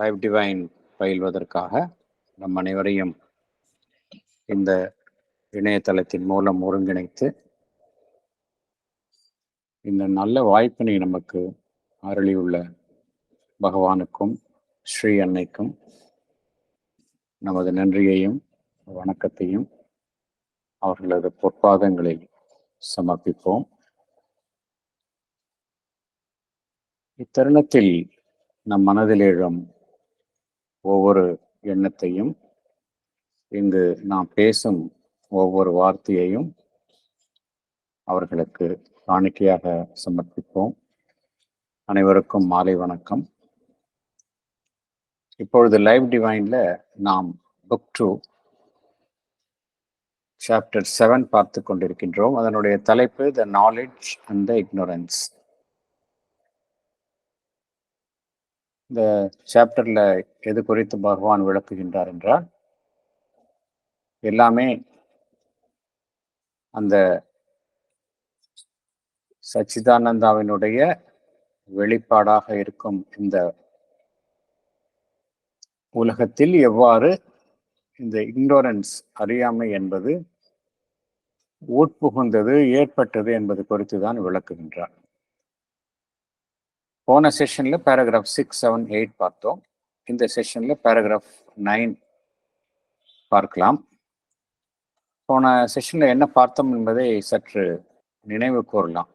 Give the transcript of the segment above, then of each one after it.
Live divine பயில்வதற்காக நம் அனைவரையும் இந்த இணையதளத்தின் மூலம் ஒருங்கிணைத்து இந்த நல்ல வாய்ப்பினை நமக்கு அருளியுள்ள பகவானுக்கும் ஸ்ரீ அன்னைக்கும் நமது நன்றியையும் வணக்கத்தையும் அவர்களது பொற்பாதங்களில் சமர்ப்பிப்போம். இத்தருணத்தில் நம் மனதில் எழும் ஒவ்வொரு எண்ணத்தையும், இங்கு நாம் பேசும் ஒவ்வொரு வார்த்தையையும் அவர்களுக்கு காணிக்கையாக சமர்ப்பிப்போம். அனைவருக்கும் மாலை வணக்கம். இப்பொழுது லைவ் டிவைன்ல நாம் புக் 2 சாப்டர் 7 பார்த்து கொண்டிருக்கின்றோம். அதனுடைய தலைப்பு the knowledge and the ignorance. இந்த சாப்டர்ல எது குறித்து பகவான் விளக்குகின்றார் என்றால், எல்லாமே அந்த சச்சிதானந்தாவினுடைய வெளிப்பாடாக இருக்கும் இந்த உலகத்தில் எவ்வாறு இந்த இக்னோரன்ஸ், அறியாமை என்பது உட்புகுந்தது, ஏற்பட்டது என்பது குறித்து தான் விளக்குகின்றார். போன செஷன்ல பேராகிராஃப் 6, 7, 8 பார்த்தோம். இந்த செஷன்ல பேராகிராஃப் 9 பார்க்கலாம். போன செஷன்ல என்ன பார்த்தோம் என்பதை சற்று நினைவு கூறலாம்.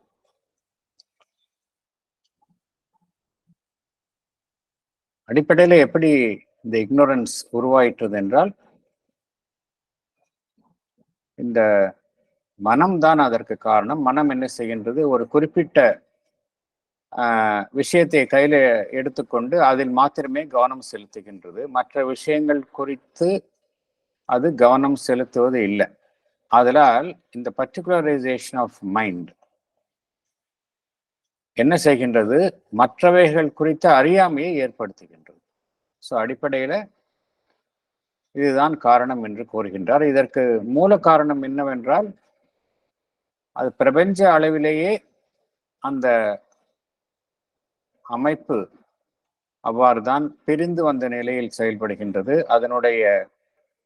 அடிப்படையில் எப்படி இந்த இக்னோரன்ஸ் உருவாயிற்றது என்றால், இந்த மனம்தான் அதற்கு காரணம். மனம் என்ன செய்கின்றது? ஒரு குறிப்பிட்ட விஷயத்தை கையில எடுத்துக்கொண்டு அதில் மாத்திரமே கவனம் செலுத்துகின்றது. மற்ற விஷயங்கள் குறித்து அது கவனம் செலுத்துவது இல்லை. அதனால் இந்த பர்டிகுலரைசேஷன் ஆஃப் மைண்ட் என்ன செய்கின்றது? மற்றவைகள் குறித்த அறியாமையை ஏற்படுத்துகின்றது. ஸோ அடிப்படையில் இதுதான் காரணம் என்று கூறுகின்றார். இதற்கு மூல காரணம் என்னவென்றால், அது பிரபஞ்ச அளவிலேயே அந்த அமைப்பு அவ்வாறு தான் பிரிந்து வந்த நிலையில் செயல்படுகின்றது. அதனுடைய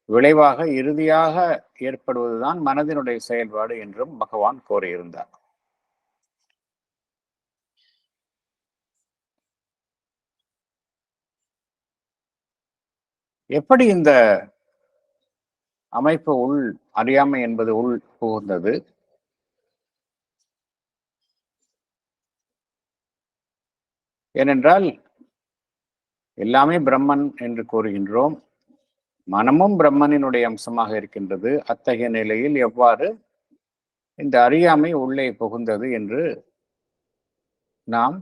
விளைவாக இறுதியாக ஏற்படுவதுதான் மனதினுடைய செயல்பாடு என்றும் பகவான் கூறியிருந்தார். எப்படி இந்த அமைப்பு அறியாமை என்பது உள் புகுந்தது? ஏனென்றால் எல்லாமே பிரம்மன் என்று கூறுகின்றோம். மனமும் பிரம்மனினுடைய அம்சமாக இருக்கின்றது. அத்தகைய நிலையில் எவ்வாறு இந்த அறியாமை உள்ளே புகுந்தது என்று நாம்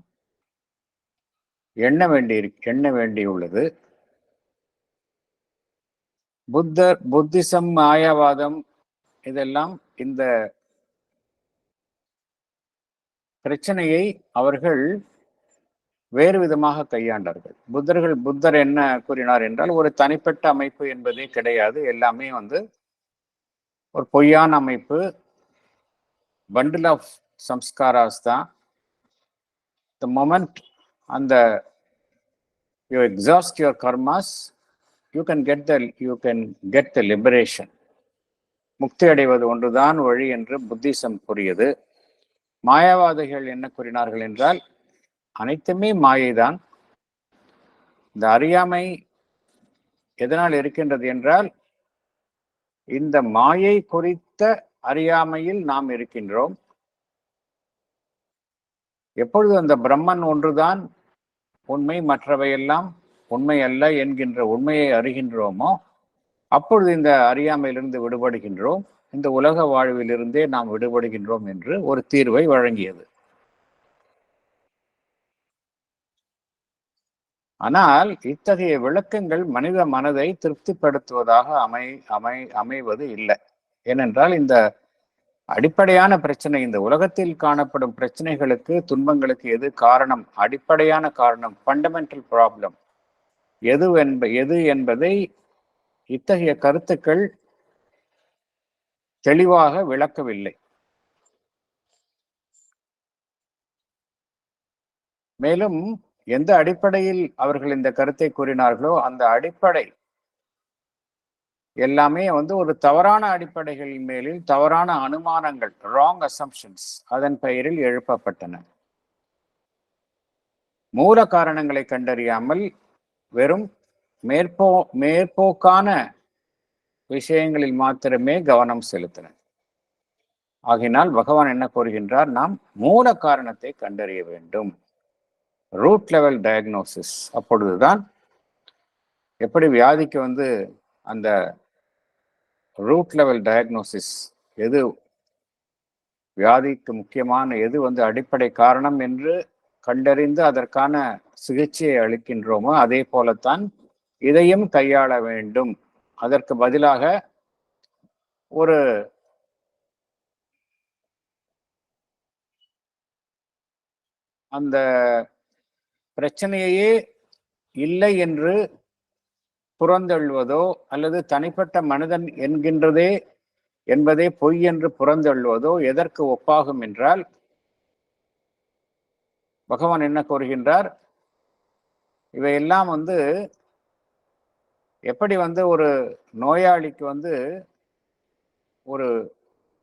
எண்ண வேண்டியுள்ளது. புத்திசம், மாயாவாதம் இதெல்லாம் இந்த பிரச்சனையை அவர்கள் வேறு விதமாக கையாண்டார்கள். புத்தர் என்ன கூறினார் என்றால், ஒரு தனிப்பட்ட அமைப்பு என்பதே கிடையாது, எல்லாமே ஒரு பொய்யான அமைப்பு, பண்டில் ஆஃப் சம்ஸ்காராஸ் தான். The moment you exhaust your karmas, you can get the liberation. முக்தி அடைவது ஒன்றுதான் வழி என்று புத்திசம் கூறியது. மாயாவாதிகள் என்ன கூறினார்கள் என்றால், அனைத்துமே மாயைதான். இந்த அறியாமை எதனால் இருக்கின்றது என்றால், இந்த மாயை குறித்த அறியாமையில் நாம் இருக்கின்றோம். எப்பொழுது அந்த பிரம்மன் ஒன்றுதான் உண்மை, மற்றவையெல்லாம் உண்மை அல்ல என்கின்ற உண்மையை அறிகின்றோமோ, அப்பொழுது இந்த அறியாமையிலிருந்து விடுபடுகின்றோம், இந்த உலக வாழ்விலிருந்தே நாம் விடுபடுகின்றோம் என்று ஒரு தீர்வை வழங்கியது. ஆனால் இத்தகைய விளக்கங்கள் மனித மனதை திருப்திப்படுத்துவதாக அமைவது இல்லை. ஏனென்றால் இந்த அடிப்படையான பிரச்சனை, இந்த உலகத்தில் காணப்படும் பிரச்சனைகளுக்கு, துன்பங்களுக்கு எது காரணம், அடிப்படையான காரணம், ஃபண்டமெண்டல் ப்ராப்ளம் எது என்பதை இத்தகைய கருத்துக்கள் தெளிவாக விளக்கவில்லை. மேலும் எந்த அடிப்படையில் அவர்கள் இந்த கருத்தை கூறினார்களோ அந்த அடிப்படை எல்லாமே வந்து ஒரு தவறான அடிப்படைகள் மேலில் தவறான அனுமானங்கள், ராங் அசம்ஷன்ஸ், அதன் பெயரில் எழுப்பப்பட்டன. மூல காரணங்களை கண்டறியாமல் வெறும் மேற்போக்கான விஷயங்களில் மாத்திரமே கவனம் செலுத்தின. ஆகினால் பகவான் என்ன கூறுகின்றார்? நாம் மூல காரணத்தை கண்டறிய வேண்டும், ரூட் லெவல் டயக்னோசிஸ். அப்பொழுதுதான் எப்படி வியாதிக்கு வந்து அந்த ரூட் லெவல் டயக்னோசிஸ், எது வியாதிக்கு முக்கியமான, எது வந்து அடிப்படை காரணம் என்று கண்டறிந்து அதற்கான சிகிச்சையை அளிக்கின்றோமோ அதே போலத்தான் இதையும் கையாள வேண்டும். அதற்கு பதிலாக ஒரு அந்த பிரச்சனையே இல்லை என்று புறந்தள்ளுவதோ அல்லது தனிப்பட்ட மனிதன் என்பதே பொய் என்று புறந்தள்ளுவதோ எதற்கு ஒப்பாகும் என்றால், பகவான் என்ன கூறுகின்றார்? இவையெல்லாம் வந்து எப்படி வந்து ஒரு நோயாளிக்கு வந்து ஒரு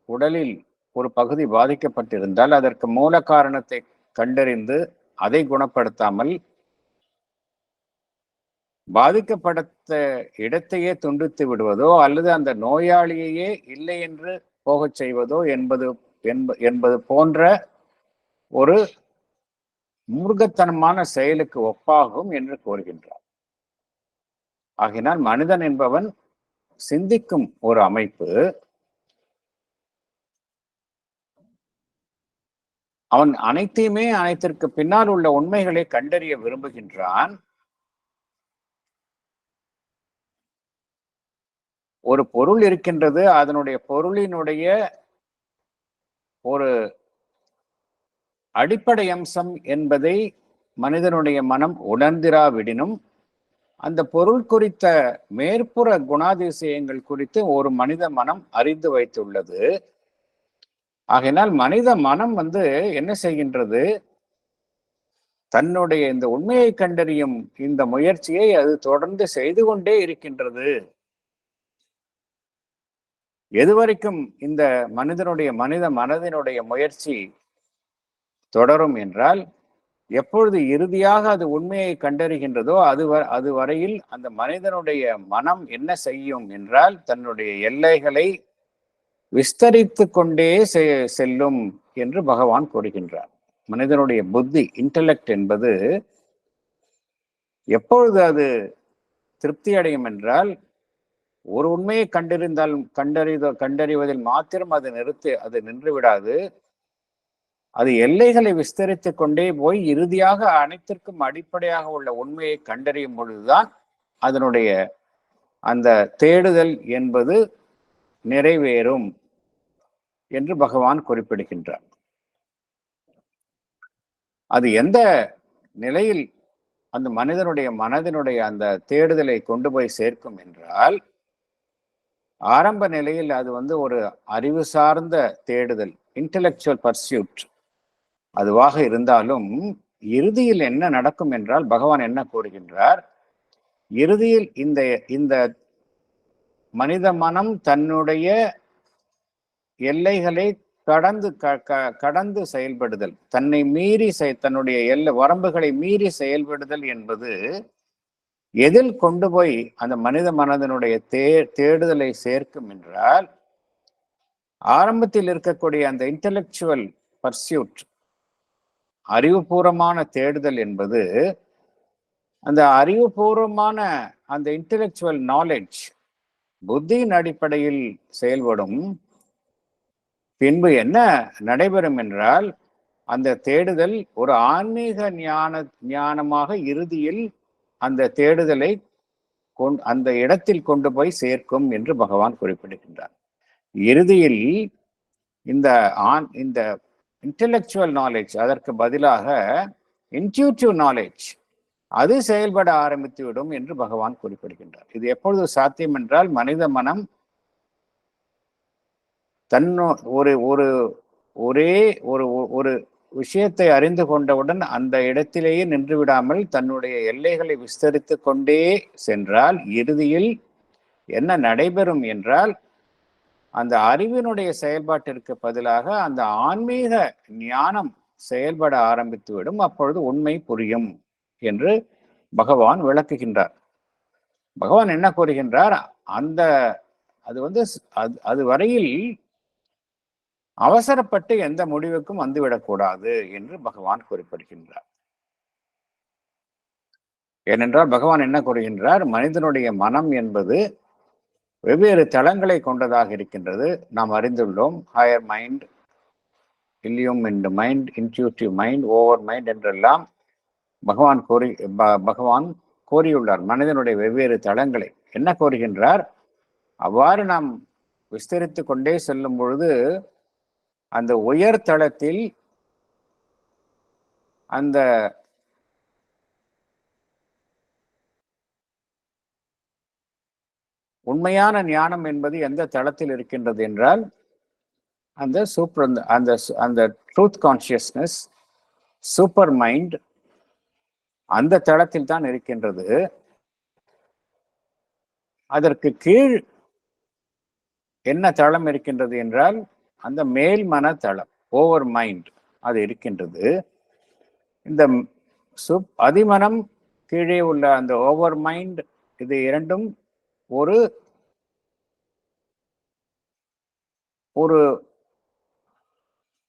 உடலில் ஒரு பகுதி பாதிக்கப்பட்டிருந்தால் அதற்கு மூல காரணத்தை கண்டறிந்து அதை குணப்படுத்தாமல் பாதிக்கப்பட்ட இடத்தையே துண்டித்து விடுவதோ அல்லது அந்த நோயாளியையே இல்லை என்று போகச் செய்வதோ என்பது போன்ற ஒரு மூர்க்கத்தனமான செயலுக்கு ஒப்பாகும் என்று கூறுகின்றார். ஆகினால் மனிதன் என்பவன் சிந்திக்கும் ஒரு அமைப்பு. அவன் அனைத்திற்கு பின்னால் உள்ள உண்மைகளை கண்டறிய விரும்புகின்றான். ஒரு பொருள் இருக்கின்றது, அதனுடைய பொருளினுடைய ஒரு அடிப்படை அம்சம் என்பதை மனிதனுடைய மனம் உணர்ந்திராவிடினும் அந்த பொருள் குறித்த மேற்புற குணாதிசயங்கள் குறித்து ஒரு மனித மனம் அறிந்து வைத்துள்ளது. ஆகையினால் மனித மனம் வந்து என்ன செய்கின்றது? தன்னுடைய இந்த உண்மையை கண்டறியும் இந்த முயற்சியை அது தொடர்ந்து செய்து கொண்டே இருக்கின்றது. எதுவரைக்கும் இந்த மனித மனதினுடைய முயற்சி தொடரும் என்றால், எப்பொழுது இறுதியாக அது உண்மையை கண்டறிகின்றதோ அது வரையில் அந்த மனிதனுடைய மனம் என்ன செய்யும் என்றால், தன்னுடைய எல்லைகளை விஸ்தரித்து கொண்டே செல்லும் என்று பகவான் கூறுகின்றார். மனிதனுடைய புத்தி, இன்டலெக்ட் என்பது எப்பொழுது அது திருப்தி அடையும் என்றால், ஒரு உண்மையை கண்டறிவதில் மாத்திரம் அது நின்று விடாது. அது எல்லைகளை விஸ்தரித்து கொண்டே போய் இறுதியாக அனைத்திற்கும் அடிப்படையாக உள்ள உண்மையை கண்டறியும் பொழுதுதான் அதனுடைய அந்த தேடுதல் என்பது நிறைவேறும் என்று பகவான் குறிப்பிடுகின்றார். அது எந்த நிலையில் அந்த மனதினுடைய அந்த தேடுதலை கொண்டு போய் சேர்க்கும் என்றால், ஆரம்ப நிலையில் அது வந்து ஒரு அறிவு சார்ந்த தேடுதல், இன்டெலெக்சுவல் பர்சியூட் அதுவாக இருந்தாலும், இறுதியில் என்ன நடக்கும் என்றால் பகவான் என்ன கூறுகின்றார்? இறுதியில் இந்த மனித மனம் தன்னுடைய எல்லைகளை கடந்து செயல்படுதல், தன்னை மீறி தன்னுடைய வரம்புகளை மீறி செயல்படுதல் என்பது எதில் கொண்டு போய் அந்த மனித மனதனுடைய தேடுதலை சேர்க்கும் என்றால், ஆரம்பத்தில் இருக்கக்கூடிய அந்த இன்டெலெக்சுவல் பர்சியூட், அறிவுபூர்வமான தேடுதல் என்பது அந்த அறிவுபூர்வமான அந்த இன்டெலெக்சுவல் நாலேஜ், புத்தியின் அடிப்படையில் செயல்படும். பின்பு என்ன நடைபெறும் என்றால், அந்த தேடுதல் ஒரு ஆன்மீக ஞானமாக இறுதியில் அந்த தேடுதலை அந்த இடத்தில் கொண்டு போய் சேர்க்கும் என்று பகவான் குறிப்பிடுகின்றார். இறுதியில் இந்த இன்டெலெக்சுவல் நாலேஜ் அதற்கு பதிலாக இன்ட்யூட்டிவ் நாலேஜ் அது செயல்பட ஆரம்பித்து விடும் என்று பகவான் குறிப்பிடுகின்றார். இது எப்பொழுது சாத்தியம் என்றால், மனித மனம் ஒரே ஒரு விஷயத்தை அறிந்து கொண்டவுடன் அந்த இடத்திலேயே நின்று விடாமல் தன்னுடைய எல்லைகளை விஸ்தரித்து கொண்டே சென்றால் இறுதியில் என்ன நடைபெறும் என்றால், அந்த அறிவினுடைய செயல்பாட்டிற்கு பதிலாக அந்த ஆன்மீக ஞானம் செயல்பட ஆரம்பித்துவிடும். அப்பொழுது உண்மை புரியும் என்று பகவான் விளக்குகின்றார். பகவான் என்ன கூறுகின்றார்? அந்த அது வந்து அது வரையில் அவசரப்பட்டு எந்த முடிவுக்கும் வந்துவிடக்கூடாது என்று பகவான் குறிப்பிடுகின்றார். ஏனென்றால் பகவான் என்ன கூறுகின்றார்? மனிதனுடைய மனம் என்பது வெவ்வேறு தளங்களை கொண்டதாக இருக்கின்றது. நாம் அறிந்துள்ளோம். Higher mind, illumined mind, intuitive mind, overmind என்றெல்லாம் பகவான் கோரியுள்ளார் மனிதனுடைய வெவ்வேறு தளங்களை. என்ன கோருகின்றார்? அவ்வாறு நாம் விஸ்தரித்து கொண்டே செல்லும் பொழுது அந்த உயர் தளத்தில் அந்த உண்மையான ஞானம் என்பது எந்த தளத்தில் இருக்கின்றது என்றால் அந்த அந்த ட்ரூத் கான்சியஸ்னஸ், சூப்பர் மைண்ட், அந்த தளத்தில் தான் இருக்கின்றது. அதற்கு கீழ் என்ன தளம் இருக்கின்றது என்றால் அந்த மேல் மன தளம், ஓவர் மைண்ட், அது இருக்கின்றது. இந்த அதிமனம் கீழே உள்ள அந்த ஓவர் மைண்ட், இது இரண்டும் ஒரு ஒரு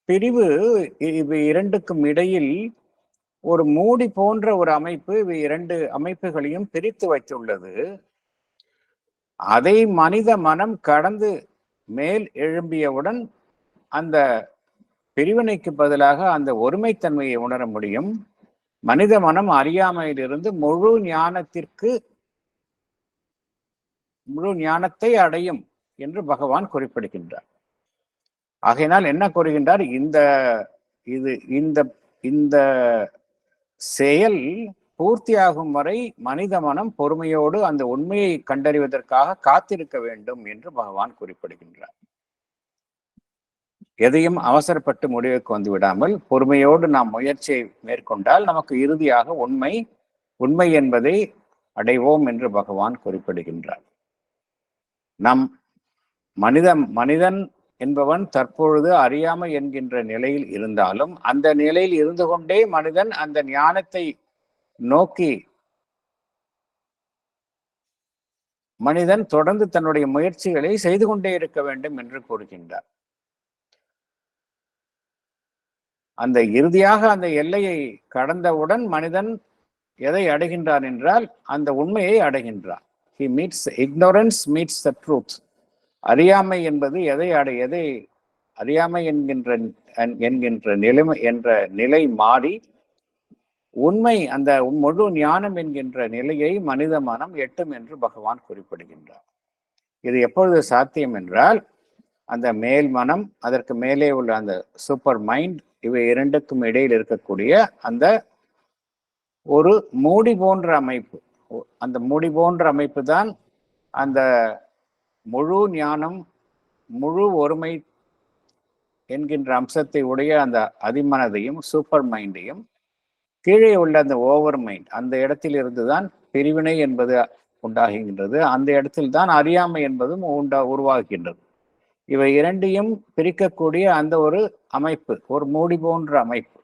பிரிவு. இவை இரண்டுக்கும் இடையில் ஒரு மூடி போன்ற ஒரு அமைப்பு இவை இரண்டு அமைப்புகளையும் பிரித்து வைத்துள்ளது. அதை மனித மனம் கடந்து மேல் எழும்பியவுடன் அந்த பிரிவினைக்கு பதிலாக அந்த ஒருமைத்தன்மையை உணர முடியும். மனித மனம் அறியாமையிலிருந்து முழு ஞானத்தை அடையும் என்று பகவான் குறிப்பிடுகின்றார். ஆகையினால் என்ன கூறுகின்றார்? இந்த செயல் பூர்த்தியாகும் வரை மனித மனம் பொறுமையோடு அந்த உண்மையை கண்டறிவதற்காக காத்திருக்க வேண்டும் என்று பகவான் குறிப்பிடுகின்றார். எதையும் அவசரப்பட்டு முடிவுக்கு வந்து விடாமல் பொறுமையோடு நாம் முயற்சியை மேற்கொண்டால் நமக்கு இறுதியாக உண்மை என்பதை அடைவோம் என்று பகவான் குறிப்பிடுகின்றார். நம் மனிதன் என்பவன் தற்பொழுது அறியாமை என்கின்ற நிலையில் இருந்தாலும் அந்த நிலையில் இருந்து கொண்டே மனிதன் அந்த ஞானத்தை நோக்கி மனிதன் தொடர்ந்து தன்னுடைய முயற்சிகளை செய்து கொண்டே இருக்க வேண்டும் என்று கூறுகின்றார். அந்த இறுதியாக அந்த எல்லையை கடந்தவுடன் மனிதன் எதை அடைகின்றான் என்றால் அந்த உண்மையை அடைகின்றான். ignorance meets the truth. அறியாமை என்பது எதை அறியாமை என்கின்ற நிலை மாறி உண்மை, அந்த முழு ஞானம் என்கின்ற நிலையை மனித மனம் எட்டும் என்று பகவான் குறிப்பிடுகின்றார். இது எப்பொழுது சாத்தியம் என்றால் அந்த மேல் மனம், அதற்கு மேலே உள்ள அந்த சூப்பர் மைண்ட், இவை இரண்டுக்கும் இடையில் இருக்கக்கூடிய அந்த ஒரு மூடி போன்ற அமைப்பு. அந்த மூடி போன்ற அமைப்பு தான் அந்த முழு ஞானம், முழு ஒருமை என்கின்ற அம்சத்தை உடைய அந்த அதிமனதையும் சூப்பர் மைண்டையும், கீழே உள்ள அந்த ஓவர் மைண்ட், அந்த இடத்தில் இருந்துதான் பிரிவினை என்பது உண்டாகின்றது. அந்த இடத்தில் தான் அறியாமை என்பதும் உருவாகின்றது. இவை இரண்டையும் பிரிக்கக்கூடிய அந்த ஒரு அமைப்பு, ஒரு மூடி போன்ற அமைப்பு.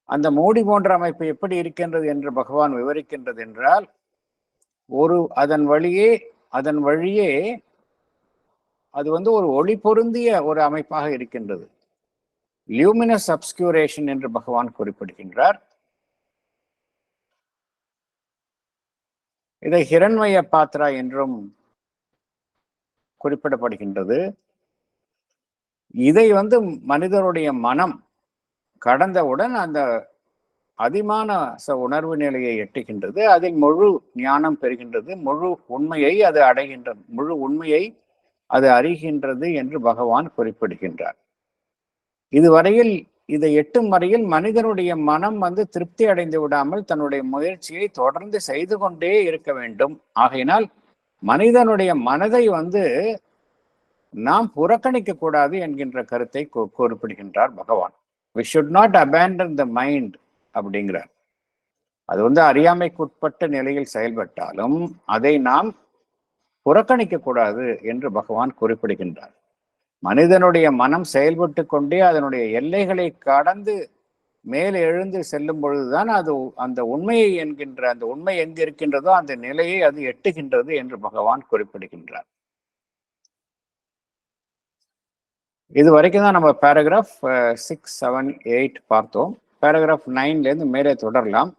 அந்த மூடி போன்ற அமைப்பு எப்படி இருக்கின்றது என்று பகவான் விவரிக்கின்றது என்றால், அதன் வழியே அது ஒரு ஒளி பொருந்திய ஒரு அமைப்பாக இருக்கின்றது. லியூமினஸ் அப்ஸ்கியூரேஷன் என்று பகவான் குறிப்பிடுகின்றார். இதை ஹிரண்மய பாத்ரா என்றும் குறிப்பிடப்படுகின்றது. இதை மனிதனுடைய மனம் கடந்தவுடன் அந்த அதிமானச உணர்வு நிலையை எட்டுகின்றது. அதில் முழு ஞானம் பெறுகின்றது, முழு உண்மையை அது அடைகின்றது, முழு உண்மையை அது அறிகின்றது என்று பகவான் குறிப்பிடுகின்றார். இதுவரையில் இதை எட்டும் வரையில் மனிதனுடைய மனம் திருப்தி அடைந்து விடாமல் தன்னுடைய முயற்சியை தொடர்ந்து செய்து கொண்டே இருக்க வேண்டும். ஆகையினால் மனிதனுடைய மனதை நாம் புறக்கணிக்க கூடாது என்கின்ற கருத்தை குறிப்பிடுகின்றார் பகவான். we should not abandon the mind அப்படிங்கிறார். அது அறியாமைக்குட்பட்ட நிலையில் செயல்பட்டாலும் அதை நாம் புறக்கணிக்க கூடாது என்று பகவான் குறிப்பிடுகின்றார். மனிதனுடைய மனம் செயல்பட்டு கொண்டே அதனுடைய எல்லைகளை கடந்து மேலே எழுந்து செல்லும் பொழுதுதான் அது அந்த உண்மையை என்கின்ற அந்த உண்மை எங்கு இருக்கின்றதோ அந்த நிலையை அது எட்டுகின்றது என்று பகவான் குறிப்பிடுகின்றார். இது வரைக்கும் தான் நம்ம பேராகிராஃப் 6, 7, 8 பார்த்தோம். பேராகிராஃப் 9லேருந்து மேலே தொடரலாம்.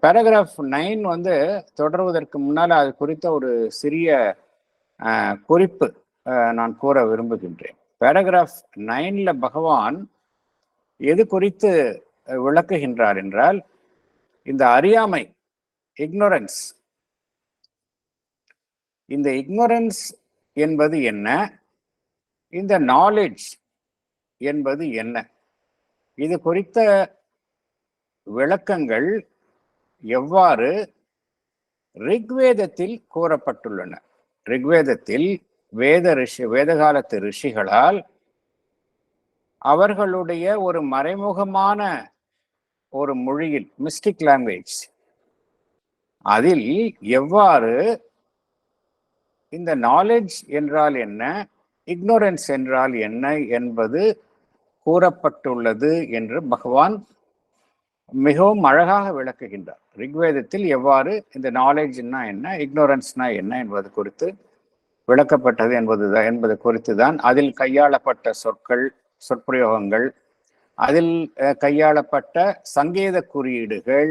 பேராகிராஃப் 9 தொடர்வதற்கு முன்னால் அது குறித்த ஒரு சிறிய குறிப்பு நான் கூற விரும்புகின்றேன். பேராகிராஃப் 9ல் பகவான் எது குறித்து விளக்குகின்றார் என்றால், இந்த அறியாமை, இக்னோரன்ஸ், இந்த இக்னோரன்ஸ் என்பது என்ன, இந்த நாலேஜ் என்பது என்ன, இது குறித்த விளக்கங்கள் எவ்வாறு ரிக்வேதத்தில் கூறப்பட்டுள்ளன. ரிக்வேதத்தில் வேதகாலத்து ரிஷிகளால் அவர்களுடைய ஒரு மறைமுகமான ஒரு மொழியில், மிஸ்டிக் லாங்குவேஜ், அதில் எவ்வாறு இந்த நாலேஜ் என்றால் என்ன, இக்னோரன்ஸ் என்றால் என்ன என்பது கூறப்பட்டுள்ளது என்று பகவான் மிகவும் அழகாக விளக்குகின்றார். ரிக்வேதத்தில் எவ்வாறு இந்த நாலேஜ்னா என்ன, இக்னோரன்ஸ்னா என்ன என்பது குறித்து விளக்கப்பட்டது என்பது குறித்து தான் அதில் கையாளப்பட்ட சொற்கள், சொற்பிரயோகங்கள், அதில் கையாளப்பட்ட சங்கேத குறியீடுகள்,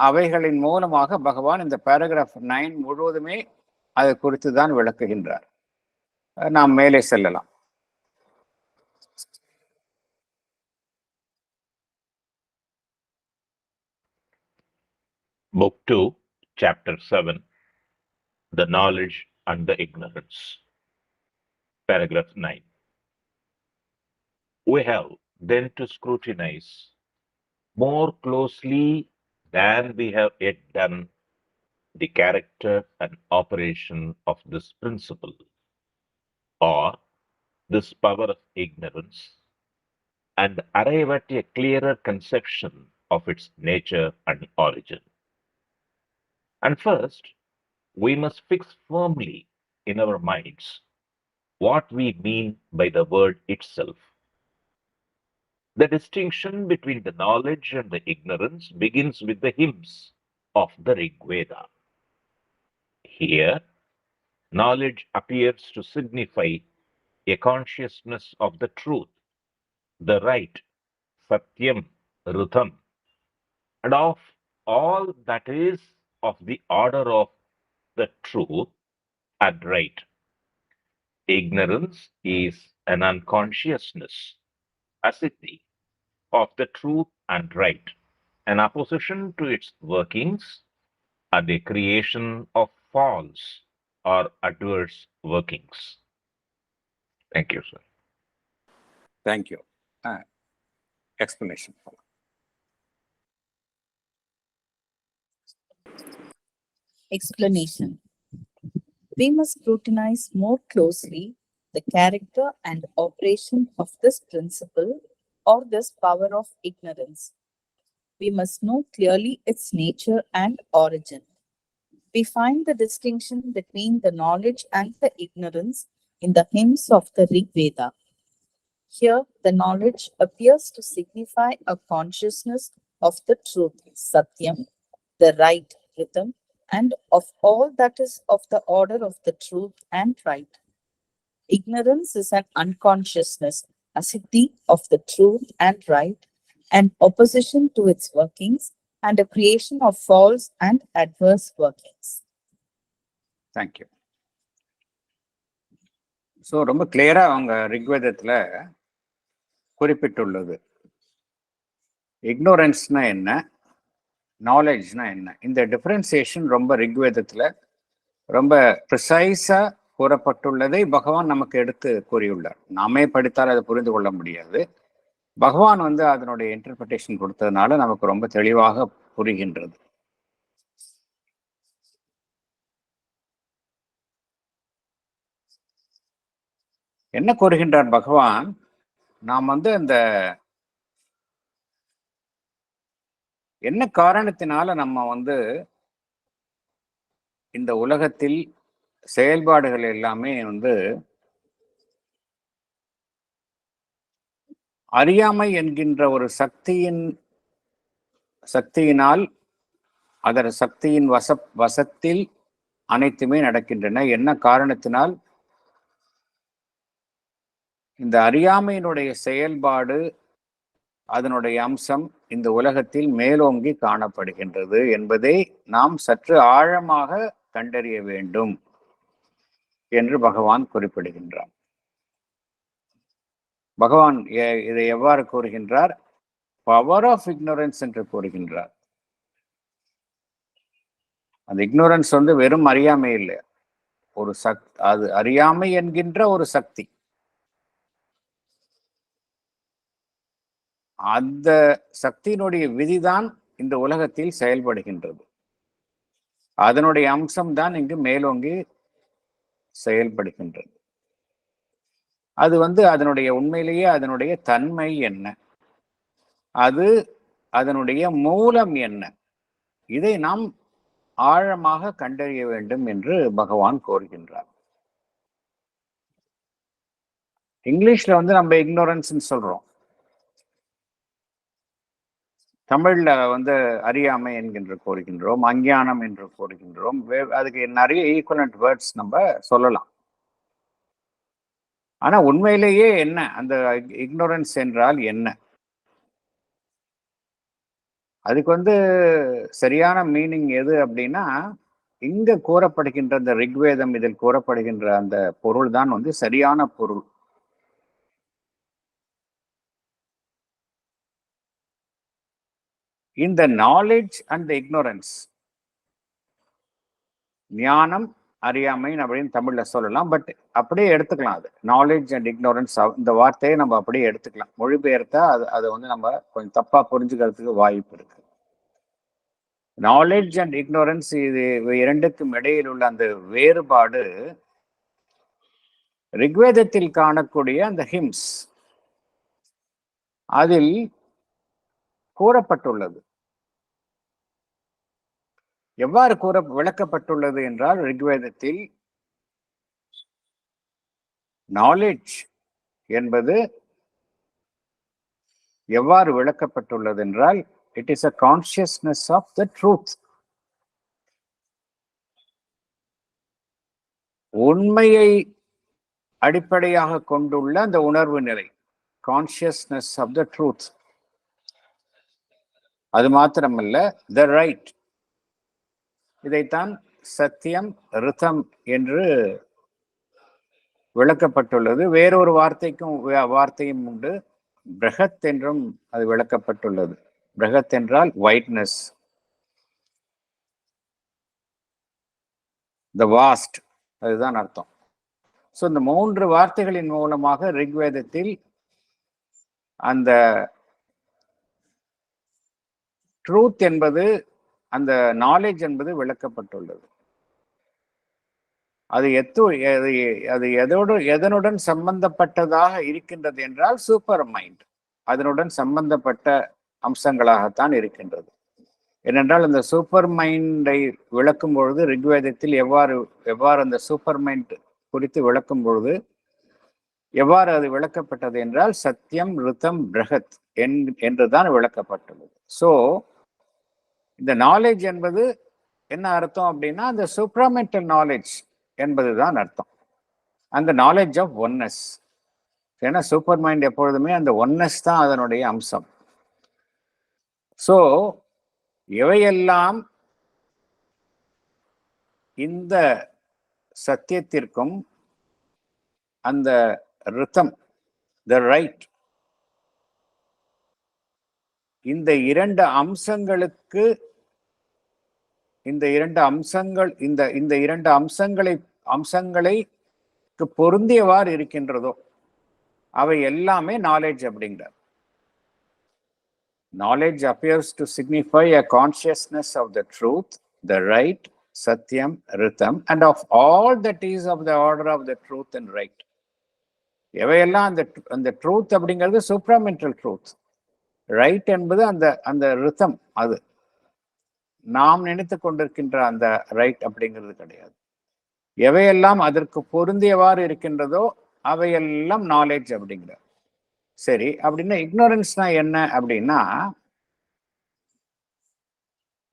அவைகளின் மூலமாக பகவான் இந்த பேராகிராஃப் 9 முழுவதுமே அது குறித்து தான் விளக்குகின்றார். நாம் மேலே செல்லலாம். Book 2, Chapter 7, The Knowledge and the Ignorance. Paragraph 9. We have then to scrutinize more closely than we have yet done the character and operation of this principle, or this power of ignorance, and arrive at a clearer conception of its nature and origin. And first, we must fix firmly in our minds what we mean by the word itself. The distinction between the knowledge and the ignorance begins with the hymns of the Rig Veda. Here, knowledge appears to signify a consciousness of the truth, the right, Satyam, Rutam, and of all that is of the order of the truth and right. Ignorance is an unconsciousness, asiti, of the truth and right, an opposition to its workings, and a creation of false or adverse workings. Thank you, sir. Thank you. Explanation. Explanation. We must scrutinize more closely the character and operation of this principle or this power of ignorance. We must know clearly its nature and origin. We find the distinction between the knowledge and the ignorance in the hymns of the Rig Veda. Here, the knowledge appears to signify a consciousness of the truth, Satyam, the right, Rhythm, and of all that is of the order of the truth and right. Ignorance is an unconsciousness, asiti of the truth and right, an opposition to its workings, and a creation of false and adverse workings. Thank you. So ரொம்ப கிளியரா அவங்க ரிக்வேதத்தில் குறிப்பிட்டுள்ளது. இக்னோரன்ஸ்னா என்ன, நாலேஜ்னா என்ன, இந்த differentiation ரொம்ப ரிக்வேதத்தில் ரொம்ப ப்ரிசைஸாக கூறப்பட்டுள்ளதை பகவான் நமக்கு எடுத்து கூறியுள்ளார். நாமே படித்தால் அதை புரிந்து கொள்ள முடியாது. பகவான் அதனுடைய இன்டர்பிரிட்டேஷன் கொடுத்ததுனால நமக்கு ரொம்ப தெளிவாக புரிகின்றது. என்ன கூறுகின்றார் பகவான்? நாம் அந்த என்ன காரணத்தினால நம்ம இந்த உலகத்தில் செயல்பாடுகள் எல்லாமே அறியாமை என்கின்ற ஒரு சக்தியினால் அதன் சக்தியின் வசத்தில் அனைத்துமே நடக்கின்றன. என்ன காரணத்தினால்? இந்த அறியாமையினுடைய செயல்பாடு, அதனுடைய அம்சம் இந்த உலகத்தில் மேலோங்கி காணப்படுகின்றது என்பதை நாம் சற்று ஆழமாக கண்டறிய வேண்டும் என்று பகவான் குறிப்பிடுகின்றார். பகவான் இதை எவ்வாறு கூறுகின்றார்? பவர் ஆஃப் இக்னோரன்ஸ் என்று கூறுகின்றார். அந்த இக்னோரன்ஸ் வெறும் அறியாமை இல்லை, ஒரு அது அறியாமை என்கின்ற ஒரு சக்தி. அந்த சக்தியினுடைய விதிதான் இந்த உலகத்தில் செயல்படுகின்றது. அதனுடைய அம்சம்தான் இங்கு மேலோங்கி செயல்படுகின்றது. அது அதனுடைய உண்மையிலேயே அதனுடைய தன்மை என்ன, அது அதனுடைய மூலம் என்ன, இதை நாம் ஆழமாக கண்டறிய வேண்டும் என்று பகவான் கோருகின்றார். இங்கிலீஷ்ல நம்ம இக்னோரன்ஸ் சொல்றோம், தமிழ்ல அறியாமை என்கின்ற கூறுகின்றோம், அஞ்ஞானம் என்று கூறுகின்றோம். அதுக்கு நிறைய ஈக்குவலண்ட் வேர்ட்ஸ் நம்ம சொல்லலாம். ஆனா உண்மையிலேயே என்ன அந்த இக்னோரன்ஸ் என்றால் என்ன? அதுக்கு சரியான மீனிங் எது அப்படின்னா, இங்க கூறப்படுகின்ற அந்த ரிக்வேதம், இதில் கூறப்படுகின்ற அந்த பொருள் தான் சரியான பொருள். இந்த நாலேஜ் அண்ட் இக்னோரன்ஸ், ஞானம் அறியாமை அப்படின்னு தமிழ்ல சொல்லலாம். பட் அப்படியே எடுத்துக்கலாம். அது நாலேஜ் அண்ட் இக்னோரன்ஸ், இந்த வார்த்தையை நம்ம அப்படியே எடுத்துக்கலாம். மொழிபெயர்த்தா அது நம்ம கொஞ்சம் தப்பா புரிஞ்சுக்கிறதுக்கு வாய்ப்பு இருக்கு. நாலேஜ் அண்ட் இக்னோரன்ஸ், இது இரண்டுக்கும் இடையில் உள்ள அந்த வேறுபாடு ரிக்வேதத்தில் காணக்கூடிய அந்த ஹிம்ஸ் அதில் கூறப்பட்டுள்ளது. எவ்வாறு விளக்கப்பட்டுள்ளது என்றால், ரிக்வேதத்தில் நாலேஜ் என்பது எவ்வாறு விளக்கப்பட்டுள்ளது என்றால், it is a consciousness of the truth. உண்மையை அடிப்படையாக கொண்டுள்ள அந்த உணர்வு நிலை, கான்சியஸ்னஸ் ஆஃப் த ட்ரூத். அது மாத்திரமல்ல, த ரைட், இதைத்தான் சத்தியம் ரிதம் என்று விளக்கப்பட்டுள்ளது. வேறொரு வார்த்தையும் உண்டு, பிரகத் என்றும் அது விளக்கப்பட்டுள்ளது. பிரகத் என்றால் ஒயிட்னஸ், த வாஸ்ட், அதுதான் அர்த்தம். ஸோ இந்த 3 வார்த்தைகளின் மூலமாக ரிக்வேதத்தில் அந்த ட்ரூத் என்பது, அந்த நாலேஜ் என்பது விளக்கப்பட்டுள்ளது. அது எதனுடன் சம்பந்தப்பட்டதாக இருக்கின்றது என்றால் சூப்பர் மைண்ட், அதனுடன் சம்பந்தப்பட்ட அம்சங்களாகத்தான் இருக்கின்றது. ஏனென்றால் இந்த சூப்பர் மைண்டை விளக்கும் பொழுது, ரிக்வேதத்தில் எவ்வாறு அந்த சூப்பர் மைண்ட் குறித்து விளக்கும் பொழுது எவ்வாறு அது விளக்கப்பட்டது என்றால், சத்தியம் ரிதம் பிரகத் என்றுதான் விளக்கப்பட்டுள்ளது. ஸோ இந்த நாலேஜ் என்பது என்ன அர்த்தம் அப்படின்னா, அந்த சூப்ராமெண்டல் நாலேஜ் என்பதுதான் அர்த்தம். அந்த நாலேஜ் ஆஃப் ஒன்னஸ். ஏன்னா சூப்பர் மைண்ட் எப்பொழுதுமே அந்த ஒன்னஸ் தான் அதனுடைய அம்சம். ஸோ எவையெல்லாம் இந்த சத்தியத்திற்கும் அந்த ரிதம், த ரைட், இந்த இரண்டு அம்சங்களுக்கு, இந்த இரண்டு அம்சங்களை பொருந்தியவாறு இருக்கின்றதோ அவை எல்லாமே நாலேஜ் அப்படிங்கிறார். Knowledge appears to signify a consciousness of the truth, the right, satyam, rhythm, and of all that is of the order of the truth and right. எவையெல்லாம் அந்த அந்த ட்ரூத் அப்படிங்கிறது சூப்ராமென்டல் ட்ரூத். ரைட் என்பது அந்த அந்த ரிதம், அது நாம் நினைத்து கொண்டிருக்கின்ற அந்த ரைட் அப்படிங்கிறது கிடையாது. எவையெல்லாம் அதற்கு பொருந்தியவாறு இருக்கின்றதோ அவையெல்லாம் நாலேஜ் அப்படிங்கிற. சரி, அப்படின்னா இக்னோரன்ஸ்னா என்ன அப்படின்னா,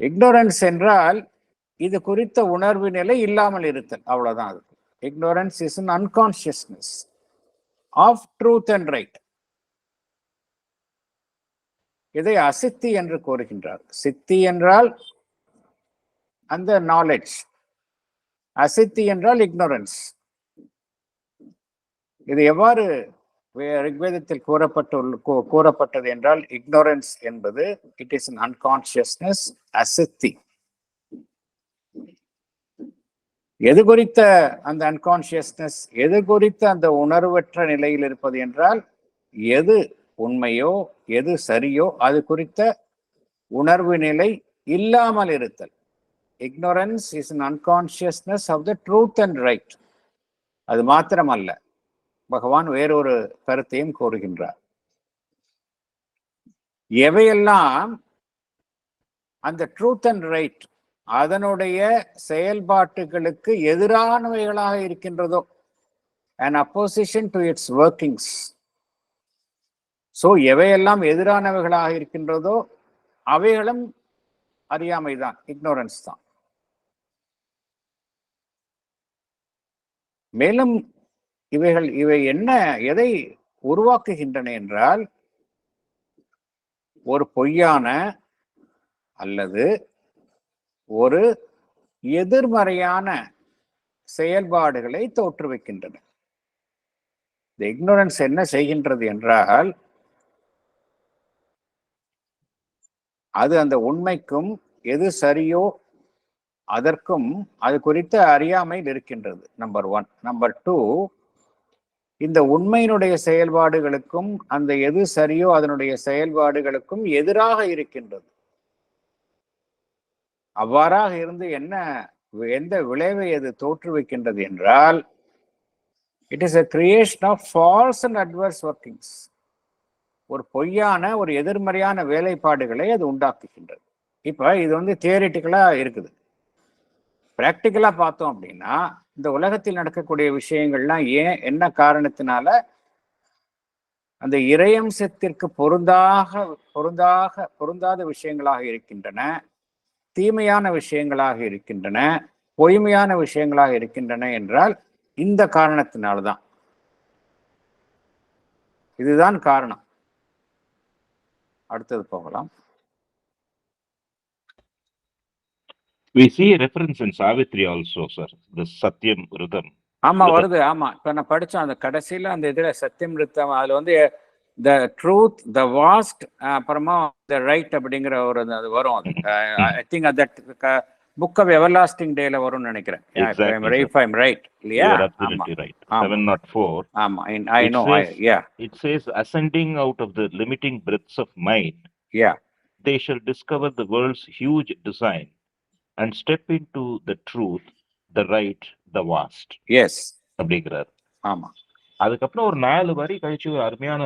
இக்னோரன்ஸ் என்றால் இது குறித்த உணர்வு நிலை இல்லாமல் இருத்தல், அவ்வளவுதான். அது ignorance is an unconsciousness of truth and right. இதை அசித்தி என்று கூறுகின்றார். சித்தி என்றால் அந்த நாலேஜ், அசித்தி என்றால் இக்னோரன்ஸ். இது எவ்வாறு ரிக்வேதத்தில் கூறப்பட்டது என்றால், இக்னோரன்ஸ் என்பது இட் இஸ் an unconsciousness, அசித்தி. எது குறித்த அந்த அன்கான்சியஸ்னஸ், எது குறித்த அந்த உணர்வற்ற நிலையில் இருப்பது என்றால், எது உண்மையோ எது சரியோ அது குறித்த உணர்வு நிலை இல்லாமல் இருத்தல். ignorance is an unconsciousness of the truth and right. அது மாத்திரமல்ல, பகவான் வேறொரு கருத்தையும் கூறுகின்றார். எவையெல்லாம் அந்த ட்ரூத் அண்ட் ரைட் அதனுடைய செயல்பாட்டுகளுக்கு எதிரானவைகளாக இருக்கின்றதோ, an opposition to its workings. So எவையெல்லாம் எதிரானவைகளாக இருக்கின்றதோ அவைகளும் அறியாமைதான், இக்னோரன்ஸ் தான். மேலும் இவை என்ன, எதை உருவாக்குகின்றன என்றால், ஒரு பொய்யான அல்லது ஒரு எதிர்மறையான செயல்பாடுகளை தோற்றுவிக்கின்றன. இந்த இக்னோரன்ஸ் என்ன செய்கின்றது என்றால், அது அந்த உண்மைக்கும் எது சரியோ அதற்கும் அது குறித்த அறியாமையில் இருக்கின்றது, நம்பர் 1. நம்பர் 2, இந்த உண்மையினுடைய செயல்பாடுகளுக்கும் அந்த எது சரியோ அதனுடைய செயல்பாடுகளுக்கும் எதிராக இருக்கின்றது. அவ்வாறாக இருந்து எந்த விளைவை அது தோற்றுவிக்கின்றது என்றால், it is a creation of false and adverse workings. ஒரு பொய்யான ஒரு எதிர்மறையான வேலைப்பாடுகளை அது உண்டாக்குகின்றது. இப்ப இது தியரிட்டிக்கலா இருக்குது. பிராக்டிக்கலா பார்த்தோம் அப்படின்னா, இந்த உலகத்தில் நடக்கக்கூடிய விஷயங்கள்லாம் என்ன காரணத்தினால அந்த இறையம்சத்திற்கு பொருந்தாத விஷயங்களாக இருக்கின்றன, தீமையான விஷயங்களாக இருக்கின்றன, பொய்மையான விஷயங்களாக இருக்கின்றன என்றால் இந்த காரணத்தினால்தான். இதுதான் காரணம். அடுத்தது போகலாம். We see a reference in Savitri also, sir. The Satyam Rhythm. ஆமா, வருது. ஆமா, இப்ப நான் படிச்சோம் அந்த கடைசியில அந்த இதுல சத்தியம் ரித்தம், அதுல the truth, the vast, அப்புறமா the right அப்படிங்கிற ஒரு அது வரும். அது I think that book of everlasting dayல வரும்னு நினைக்கிறேன். Exactly, if I'm right, இல்லையா? You are absolutely right. 704. ஆமா, I know. Yeah. It says, ascending out of the limiting breadths of mind, Yeah. they shall discover the world's huge design and step into the truth, the right, the vast. Yes. அப்படிங்கிறார். ஆமா. அதுக்கப்புறம் ஒரு 4 வரி கழிச்சு ஒரு அருமையான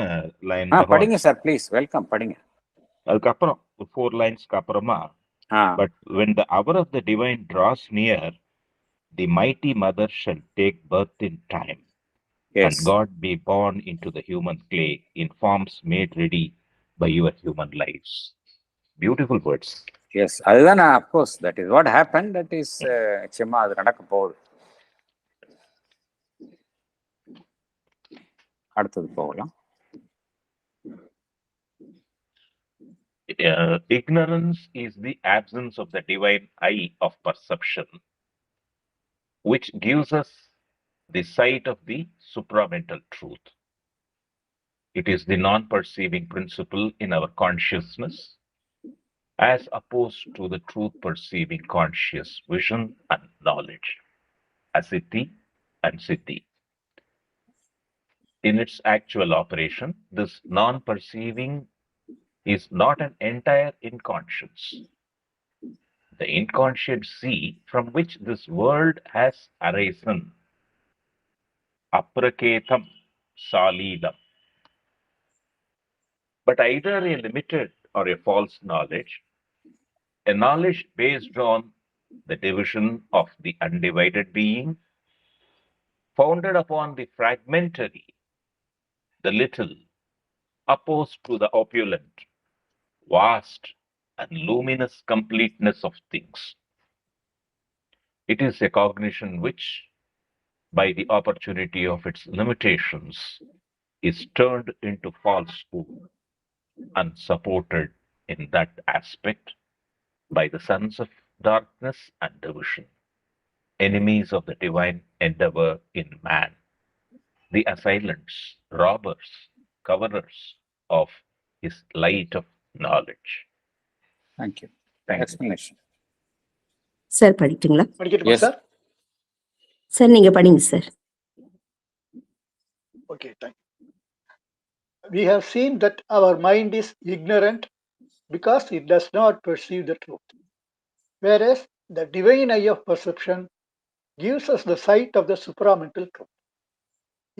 line. படிங்க sir, please. Welcome, படிங்க. அதுக்கப்புறம் 4 லைன்ஸ்க்கு அப்புறமா, but when the hour of the divine draws near, the mighty mother shall take birth in time. Yes. And God be born into the human clay in forms made ready by your human lives. Beautiful words. Yes, அதுதான். Of course, that is what happened. That is நிச்சயமா அது நடக்க போகுது. அடுத்தது போகலாம். Ignorance is the absence of the divine eye of perception, which gives us the sight of the supramental truth. It is the non-perceiving principle in our consciousness, as opposed to the truth-perceiving conscious vision and knowledge, asiti and siddhi. In its actual operation, this non-perceiving is not an entire inconscience. The inconscient sea from which this world has arisen, apraketam, Salilam. But either a limited or a false knowledge, a knowledge based on the division of the undivided being, founded upon the fragmentary, the little, opposed to the opulent, vast, and luminous completeness of things. It is a cognition which, by the opportunity of its limitations, is turned into falsehood and supported in that aspect by the sons of darkness and division, enemies of the divine endeavor in man, the assailants, robbers, coverers of his light of knowledge. Thank you. Thank you. Explanation. Sir படிட்டுங்களா? படிக்கட்டுமா Yes. Sir? Sir நீங்க படிங்க sir. Okay, thank you. We have seen that our mind is ignorant because it does not perceive the truth, whereas the divine eye of perception gives us the sight of the supramental truth.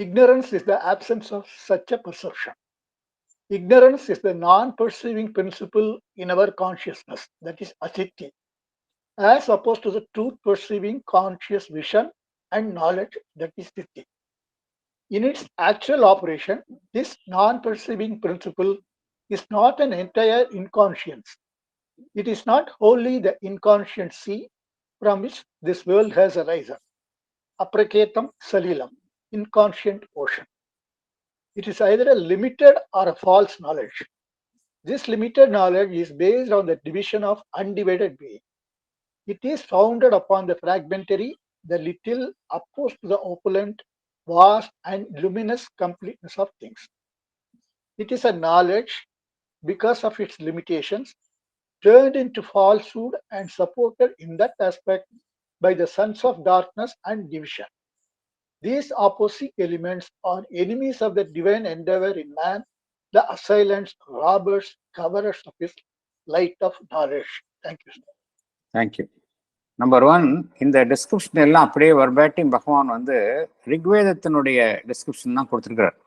Ignorance is the absence of such a perception. Ignorance is the non-perceiving principle in our consciousness, that is asiti, as opposed to the truth-perceiving conscious vision and knowledge, that is siddhi. In its actual operation, this non-perceiving principle is not an entire inconscience. It is not wholly the inconscient sea from which this world has arisen. Apraketam salilam, inconscient ocean. It is either a limited or a false knowledge. This limited knowledge is based on the division of undivided being. It is founded upon the fragmentary, the little, opposed to the opulent, vast and luminous completeness of things. It is a knowledge, because of its limitations, turned into falsehood and supported in that aspect by the sons of darkness and division. These opposite elements are enemies of the divine endeavor in man, the assailants, robbers, coverers of his light of knowledge. Thank you. Thank you. Number 1, இந்த description எல்லாம் அப்படியே வர்பேட்டிம் பகவான் வந்து ரிக்வேதத்தினுடைய description தான் கொடுத்துருக்கிறார்.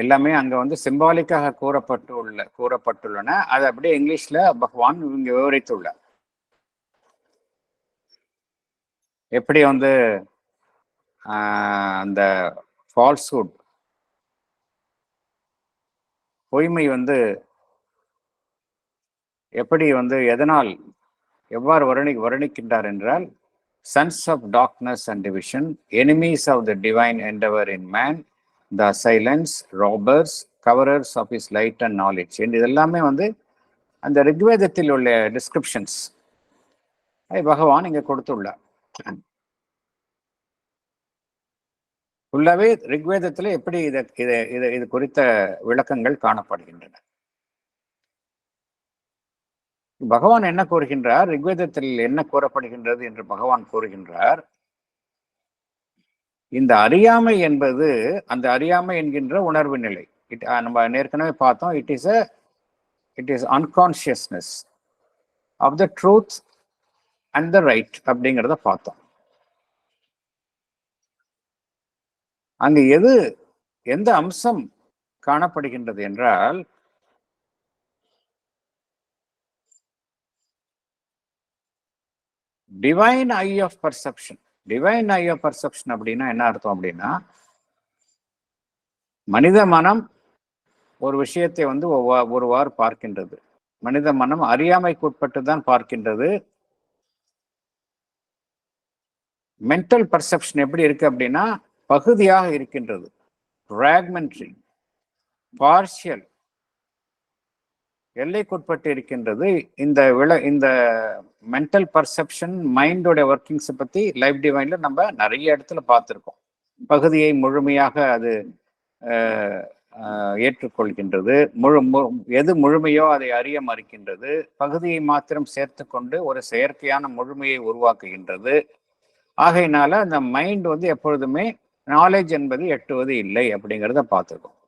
எல்லாமே அங்க வந்து சிம்பாலிக்காக கூறப்பட்டுள்ளன. அது அப்படியே இங்கிலீஷ்ல பகவான் இங்க விவரித்துள்ளார். எப்படி வந்து அந்த ஃபால்ஸ்ஹுட், பொய்மை வந்து எப்படி வந்து எதனால் எவ்வாறு வர்ணிக்கின்றார் என்றால், sons of darkness and division, enemies of the divine endeavor in man, the assailants, robbers, coverers of his light and knowledge. இதெல்லாமே வந்து அந்த ரிக்வேதத்தில் உள்ள டிஸ்கிரிப்ஷன்ஸ் பகவான் இங்க கொடுத்துள்ளார். ஃபுல்லாவே ரிக்வேதத்தில் எப்படி இது குறித்த விளக்கங்கள் காணப்படுகின்றன. பகவான் என்ன கூறுகின்றார், ரிக்வேதத்தில் என்ன கூறப்படுகின்றது என்று பகவான் கூறுகின்றார், இந்த அறியாமை என்பது அந்த அறியாமை என்கின்ற உணர்வு நிலை. நம்ம ஏற்கனவே பார்த்தோம், it is unconsciousness of the truth and the right அப்படிங்கிறத பார்த்தோம். அங்கு எந்த அம்சம் காணப்படுகின்றது என்றால், divine eye of perception. Divine eye of perception அப்படின்னா என்ன அர்த்தம் அப்படின்னா, மனித மனம் ஒரு விஷயத்தை வந்து ஒருவாறு பார்க்கின்றது. மனித மனம் அறியாமைக்குட்பட்டு தான் பார்க்கின்றது. மென்டல் பர்செப்ஷன் எப்படி இருக்கு அப்படின்னா, பகுதியாக இருக்கின்றது, ஃப்ராக்மெண்ட்ரி, பார்ஷியல், எல்லைக்குட்பட்டு இருக்கின்றது. இந்த மென்டல் பர்செப்ஷன் மைண்டோட ஒர்க்கிங்ஸை பத்தி லைஃப் டிவைன்ல நம்ம நிறைய இடத்துல பார்த்துருக்கோம். பகுதியை முழுமையாக அது ஏற்றுக்கொள்கின்றது, எது முழுமையோ அதை அறிய மறுக்கின்றது, பகுதியை மாத்திரம் சேர்த்து கொண்டு ஒரு செயற்கையான முழுமையை உருவாக்குகின்றது. ஆகையினால அந்த மைண்ட் வந்து எப்பொழுதுமே நாலேஜ் என்பது எட்டுவது இல்லை அப்படிங்கிறத பார்த்துருக்கோம்.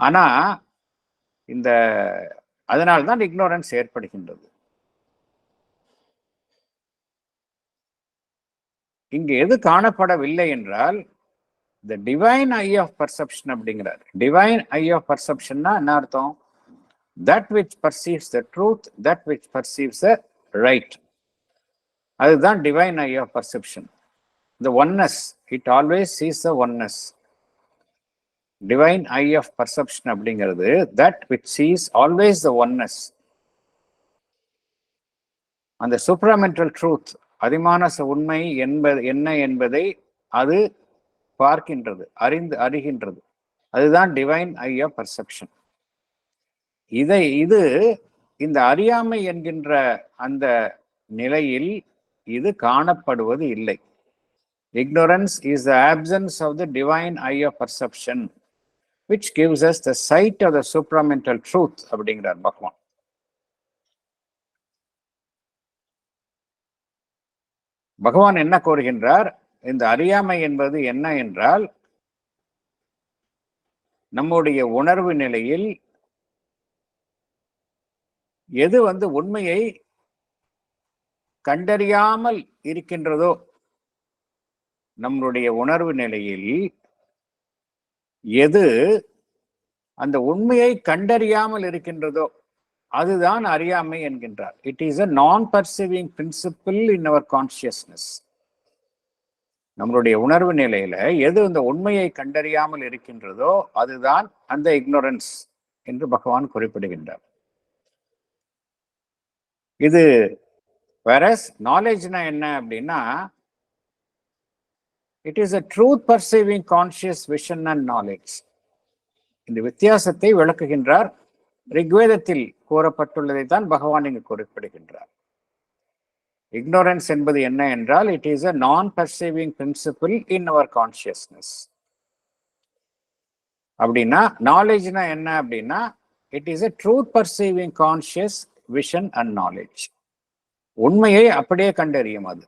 ஆனா அதனால்தான் இக்னோரன்ஸ் ஏற்படுகின்றது. இங்கு எது காணப்படவில்லை என்றால் the divine eye of perception அப்படிங்கிறார். divine eye of perceptionனா என்ன அர்த்தம்? that which perceives the truth, that which perceives the right. அதுதான் divine eye of perception. the oneness, it always sees the oneness. divine eye of perception அப்படிங்கிறது that which sees always the oneness. அந்த சூப்பராமென்டல் truth, அதிமானச உண்மை என்ன என்பதை அது பார்க்கின்றது, அறிகின்றது. அதுதான் divine eye of perception. இது இந்த அறியாமை என்கின்ற அந்த நிலையில் இது காணப்படுவது இல்லை. ignorance is the absence of the divine eye of perception which gives us the sight of the supramental truth அப்படிங்கிறார் பகவான். பகவான் என்ன கூறுகின்றார்? இந்த அறியாமை என்பது என்ன என்றால், நம்முடைய உணர்வு நிலையில் எது உண்மையை கண்டறியாமல் இருக்கின்றதோ, நம்முடைய உணர்வு நிலையில் எது அந்த உண்மையை கண்டறியாமல் இருக்கின்றதோ அதுதான் அறியாமை என்கின்றார். It is a non-perceiving principle in our consciousness. நம்மளுடைய உணர்வு நிலையில எது அந்த உண்மையை கண்டறியாமல் இருக்கின்றதோ அதுதான் அந்த இக்னோரன்ஸ் என்று பகவான் குறிப்பிடுகின்றார். இது whereas நாலேஜ்னா என்ன அப்படின்னா, it is a truth perceiving conscious vision and knowledge. இந்த வித்தியாசத்தை விளக்குகின்றார். ரிக்வேதத்தில் கூறப்பட்டுள்ளதை தான் பகவான் இங்கு குறிப்பிடுகின்றார். ignorance என்பது என்ன என்றால், it is a non-perceiving principle in our consciousness. அப்படின்னா நாலேஜ்னா என்ன அப்படின்னா, it is a truth perceiving conscious vision and knowledge. உண்மையை அப்படியே கண்டறியும் அது.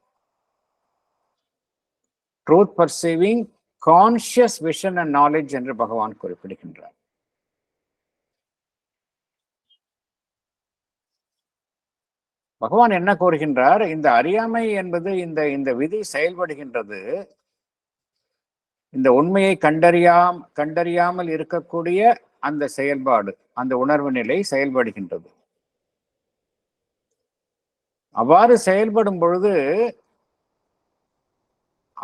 truth perceiving conscious vision and knowledge என்று பகவான் குறிப்பிடுகின்றார். பகவான் என்ன கூறுகின்றார்? இந்த அறியாமை என்பது இந்த விதி செயல்படுகின்றது, இந்த உண்மையை கண்டறியாமல் இருக்கக்கூடிய அந்த செயல்பாடு, அந்த உணர்வு நிலை செயல்படுகின்றது. அவ்வாறு செயல்படும் பொழுது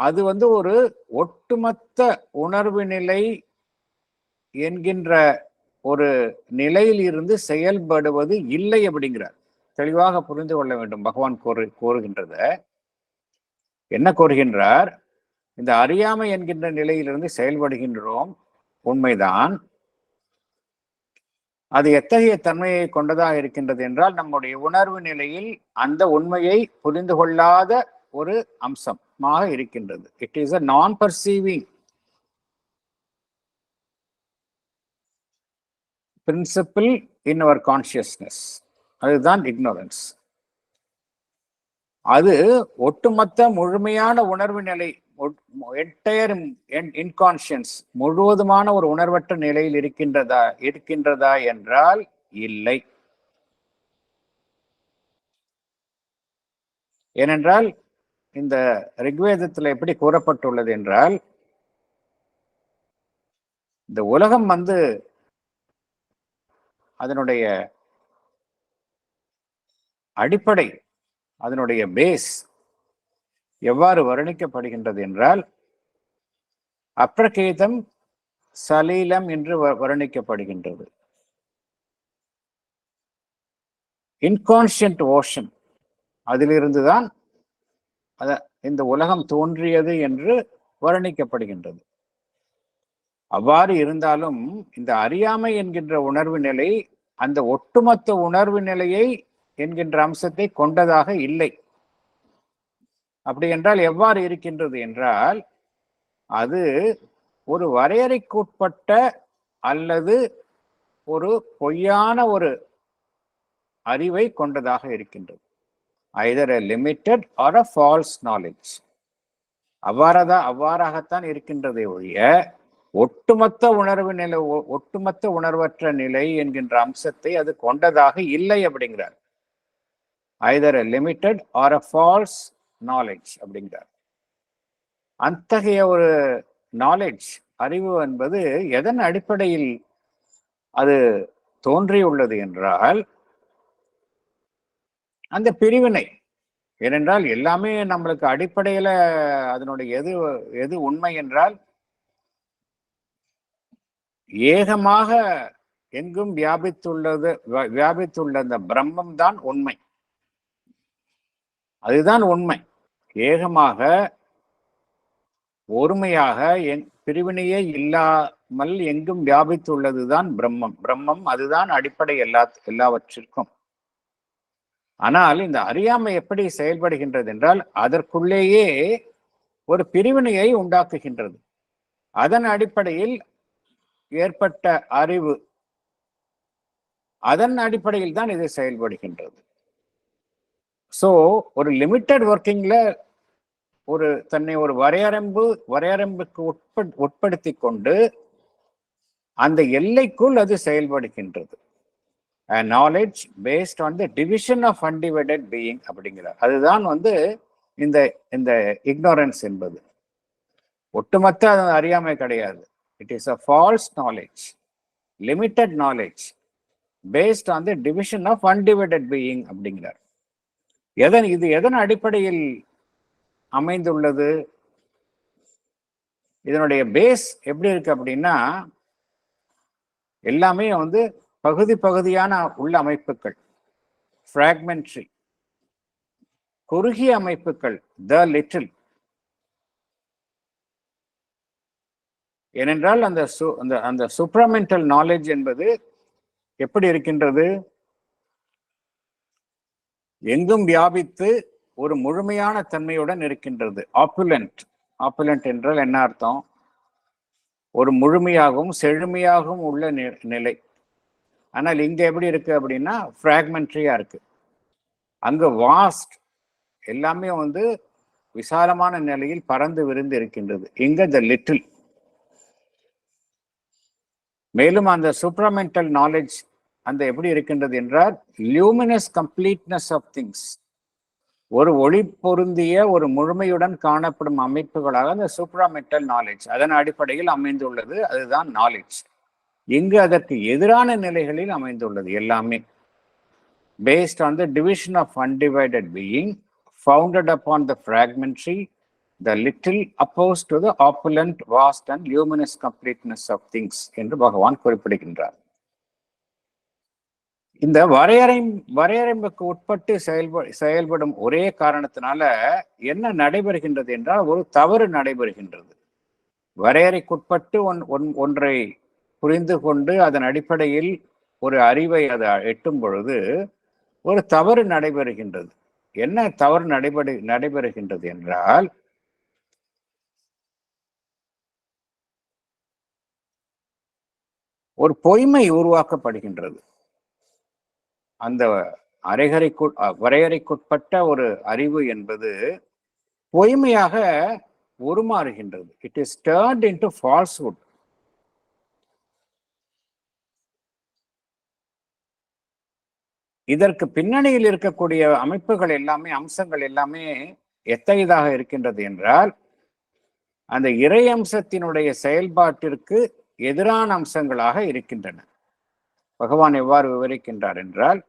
அது ஒரு ஒட்டுமொத்த உணர்வு நிலை என்கின்ற ஒரு நிலையில் இருந்து செயல்படுவது இல்லை அப்படிங்கிறார். தெளிவாக புரிந்து கொள்ள வேண்டும். பகவான் கூறுகின்றத என்ன கூறுகின்றார்? இந்த அறியாமை என்கின்ற நிலையிலிருந்து செயல்படுகின்றோம், உண்மைதான். அது எத்தகைய தன்மையை கொண்டதாக இருக்கின்றது என்றால், நம்முடைய உணர்வு நிலையில் அந்த உண்மையை புரிந்து கொள்ளாத ஒரு அம்சமாக இருக்கின்றது. It is a non-perceiving principle in our consciousness. அதுதான் ignorance. அது ஒட்டுமொத்த முழுமையான உணர்வு நிலை, என்டையர் இன்கான்ஷியன்ஸ், முழுவதுமான ஒரு உணர்வற்ற நிலையில் இருக்கின்றதா என்றால் இல்லை. ஏனென்றால் இந்த ரிக்வேதத்தில் எப்படி கூறப்பட்டுள்ளது என்றால், இந்த உலகம் அதனுடைய அடிப்படை, அதனுடைய பேஸ் எவ்வாறு வர்ணிக்கப்படுகின்றது என்றால், அப்ரகேதம் சலீலம் என்று வர்ணிக்கப்படுகின்றது. இன்கான்ஷியன்ட் ஓஷன், அதிலிருந்துதான் இந்த உலகம் தோன்றியது என்று வர்ணிக்கப்படுகின்றது. அவ்வாறு இருந்தாலும் இந்த அறியாமை என்கின்ற உணர்வு நிலை அந்த ஒட்டுமொத்த உணர்வு நிலையை என்கின்ற அம்சத்தை கொண்டதாக இல்லை. அப்படி என்றால் எவ்வாறு இருக்கின்றது என்றால், அது ஒரு வரையறைக்குட்பட்ட அல்லது ஒரு பொய்யான ஒரு அறிவை கொண்டதாக இருக்கின்றது. either a limited or a false knowledge. அவ்வாறாகத்தான் இருக்கின்றதை ஒழிய ஒட்டுமொத்த உணர்வு நிலை, ஒட்டுமொத்த உணர்வற்ற நிலை என்கின்ற அம்சத்தை அது கொண்டதாக இல்லை அப்படிங்கிறார். either a limited or a false knowledge அப்படிங்கிறார். அத்தகைய ஒரு நாலேஜ், அறிவு என்பது எதன் அடிப்படையில் அது தோன்றியுள்ளது என்றால் அந்த பிரிவினை. ஏனென்றால் எல்லாமே நம்மளுக்கு அடிப்படையில அதனுடைய எது எது உண்மை என்றால் ஏகமாக எங்கும் வியாபித்துள்ள அந்த பிரம்மம் தான் உண்மை. அதுதான் உண்மை. ஏகமாக ஒருமையாக பிரிவினையே இல்லாமல் எங்கும் வியாபித்துள்ளதுதான் பிரம்மம். பிரம்மம் அதுதான் அடிப்படை எல்லாவற்றிற்கும். ஆனால் இந்த அறியாமை எப்படி செயல்படுகின்றது என்றால் அதற்குள்ளேயே ஒரு பிரிவினையை உண்டாக்குகின்றது. அதன் அடிப்படையில் ஏற்பட்ட அறிவு, அதன் அடிப்படையில் தான் இது செயல்படுகின்றது. சோ ஒரு லிமிட்டட் ஒர்க்கிங்ல தன்னை ஒரு வரையறைம்புக்கு உட்படுத்தி கொண்டு அந்த எல்லைக்குள் அது செயல்படுகின்றது. Knowledge based on the division of undivided being அப்படிங்கிறார். அதுதான் இந்த இந்த இக்னோரன்ஸ் என்பது. ஒட்டுமொத்த அறியாமை கிடையாது. It is a false knowledge, limited knowledge based on the division of undivided being அப்படிங்கிறார். இது எதன் அடிப்படையில் அமைந்துள்ளது? இதனுடைய பேஸ் எப்படி இருக்கு அப்படின்னா எல்லாமே பகுதியான உள்ள அமைப்புகள், பிராக்மெண்ட்ரி, குறுகிய அமைப்புகள், த லிட்டில். ஏனென்றால் அந்த சூப்ராமெண்டல் நாலேஜ் என்பது எப்படி இருக்கின்றது? எங்கும் வியாபித்து ஒரு முழுமையான தன்மையுடன் இருக்கின்றது. ஆப்புலண்ட். ஆப்புலண்ட் என்றால் என்ன அர்த்தம்? ஒரு முழுமையாகவும் செழுமையாகவும் உள்ள நிலை. ஆனால் இங்க எப்படி இருக்கு அப்படின்னா பிராக்மெண்ட்ரியா இருக்கு. அங்க வாஸ்ட், எல்லாமே விசாலமான நிலையில் பறந்து விரிந்து இருக்கின்றது. இங்க த லிட்டில். மேலும் அந்த சூப்ராமெண்டல் நாலேஜ் எப்படி இருக்கின்றது என்றால் லியூமினஸ் கம்ப்ளீட்னஸ் ஆஃப் திங்ஸ், ஒரு ஒளி பொருந்திய ஒரு முழுமையுடன் காணப்படும் அமைப்புகளாக அந்த சூப்ராமெண்டல் நாலேஜ் அதன் அடிப்படையில் அமைந்துள்ளது. அதுதான் நாலேஜ். இங்கு அதற்கு எதிரான நிலைகளில் அமைந்துள்ளது எல்லாமே. based on the division of undivided being, founded upon the fragmentary, the little opposed to the opulent, vast and luminous completeness of things என்று பகவான் குறிப்பிடுகின்றார். இந்த வரையறைம்புக்கு உட்பட்டு செயல்படும் ஒரே காரணத்தினால என்ன நடைபெறுகின்றது என்றால் ஒரு தவறு நடைபெறுகின்றது. வரையறைக்குட்பட்டு ஒன்றை புரிந்து கொண்டு அதன் அடிப்படையில் ஒரு அறிவை அதை எட்டும் பொழுது ஒரு தவறு நடைபெறுகின்றது. என்ன தவறு நடைபெறுகின்றது என்றால் ஒரு பொய்மை உருவாக்கப்படுகின்றது. அந்த வரையறைக்குட்பட்ட ஒரு அறிவு என்பது பொய்மையாக உருமாறுகின்றது. It is turned into falsehood. இதற்கு பின்னணியில் இருக்கக்கூடிய அமைப்புகள் எல்லாமே, அம்சங்கள் எல்லாமே எத்தகையதாக இருக்கின்றது என்றால் அந்த இறை அம்சத்தினுடைய செயல்பாட்டிற்கு எதிரான அம்சங்களாக இருக்கின்றன. பகவான் எவ்வாறு விவரிக்கின்றார் என்றால்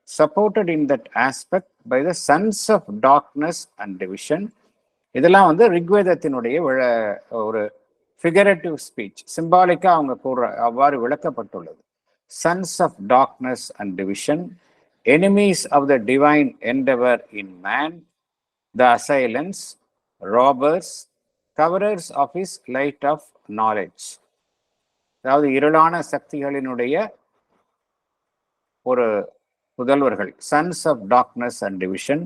supported in that aspect by the sons of darkness and division. இதெல்லாம் ரிக்வேதத்தினுடைய ஒரு ஃபிகரேட்டிவ் ஸ்பீச், சிம்பாலிக்கா அவ்வாறு விளக்கப்பட்டுள்ளது. sons of darkness and division, enemies of the divine endeavor in man, the assailants, robbers, coverers of his light of knowledge. அதாவது இருளான சக்திகளினுடைய ஒரு புதல்வர்கள், sons of darkness and division,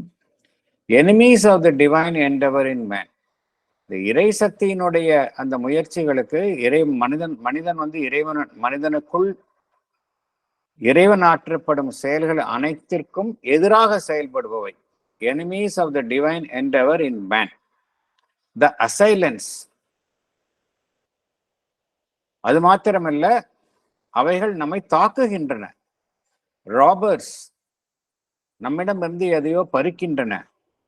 enemies of the divine endeavor in man. இந்த இறை சக்தியினுடைய அந்த முயற்சிகளுக்கு மனிதன் மனிதனுக்குள் இறைவன் ஆற்றப்படும் செயல்கள் அனைத்திற்கும் எதிராக செயல்படுபவை. enemies of the divine endeavor in man, the assailants. அது மாத்திரமல்ல, அவைகள் நம்மை தாக்குகின்றன. ராபர்ஸ், நம்மிடமிருந்து எதையோ பறிக்கின்றன.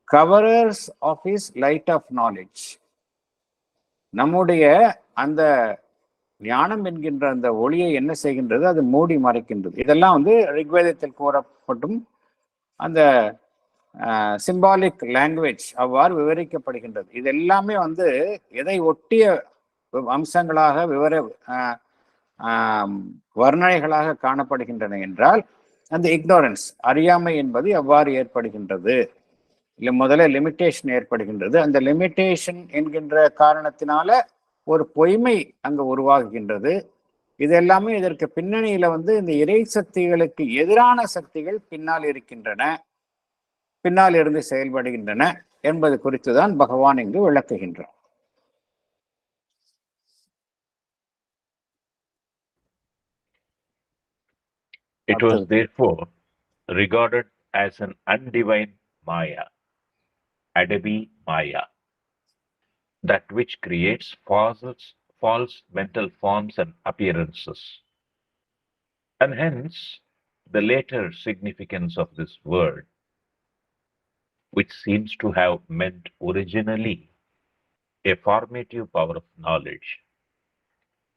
Coverers of his light of knowledge, நம்முடைய அந்த ஞானம் என்கின்ற அந்த ஒளியை என்ன செய்கின்றது? அது மூடி மறைக்கின்றது. இதெல்லாம் ரிக்வேதத்தில் கூறப்பட்டும் அந்த சிம்பாலிக் லாங்குவேஜ் அவ்வாறு விவரிக்கப்படுகின்றது. இது எல்லாமே எதை ஒட்டிய அம்சங்களாக வர்ணனைகளாக காணப்படுகின்றன என்றால் அந்த இக்னோரன்ஸ், அறியாமை என்பது எவ்வாறு ஏற்படுகின்றது, இல்லை முதல்ல லிமிட்டேஷன் ஏற்படுகின்றது. அந்த லிமிட்டேஷன் என்கின்ற காரணத்தினால ஒரு பொய்மை அங்கு உருவாகுகின்றது. இது எல்லாமே இதற்கு பின்னணியில இந்த இறை சக்திகளுக்கு எதிரான சக்திகள் பின்னால் இருக்கின்றன, பின்னால் இருந்து செயல்படுகின்றன என்பது குறித்துதான் பகவான் இங்கு விளக்குகின்றார். It was therefore regarded as an undivine Maya, Adabi Maya, that which creates false mental forms and appearances. And hence, the later significance of this word, which seems to have meant originally a formative power of knowledge,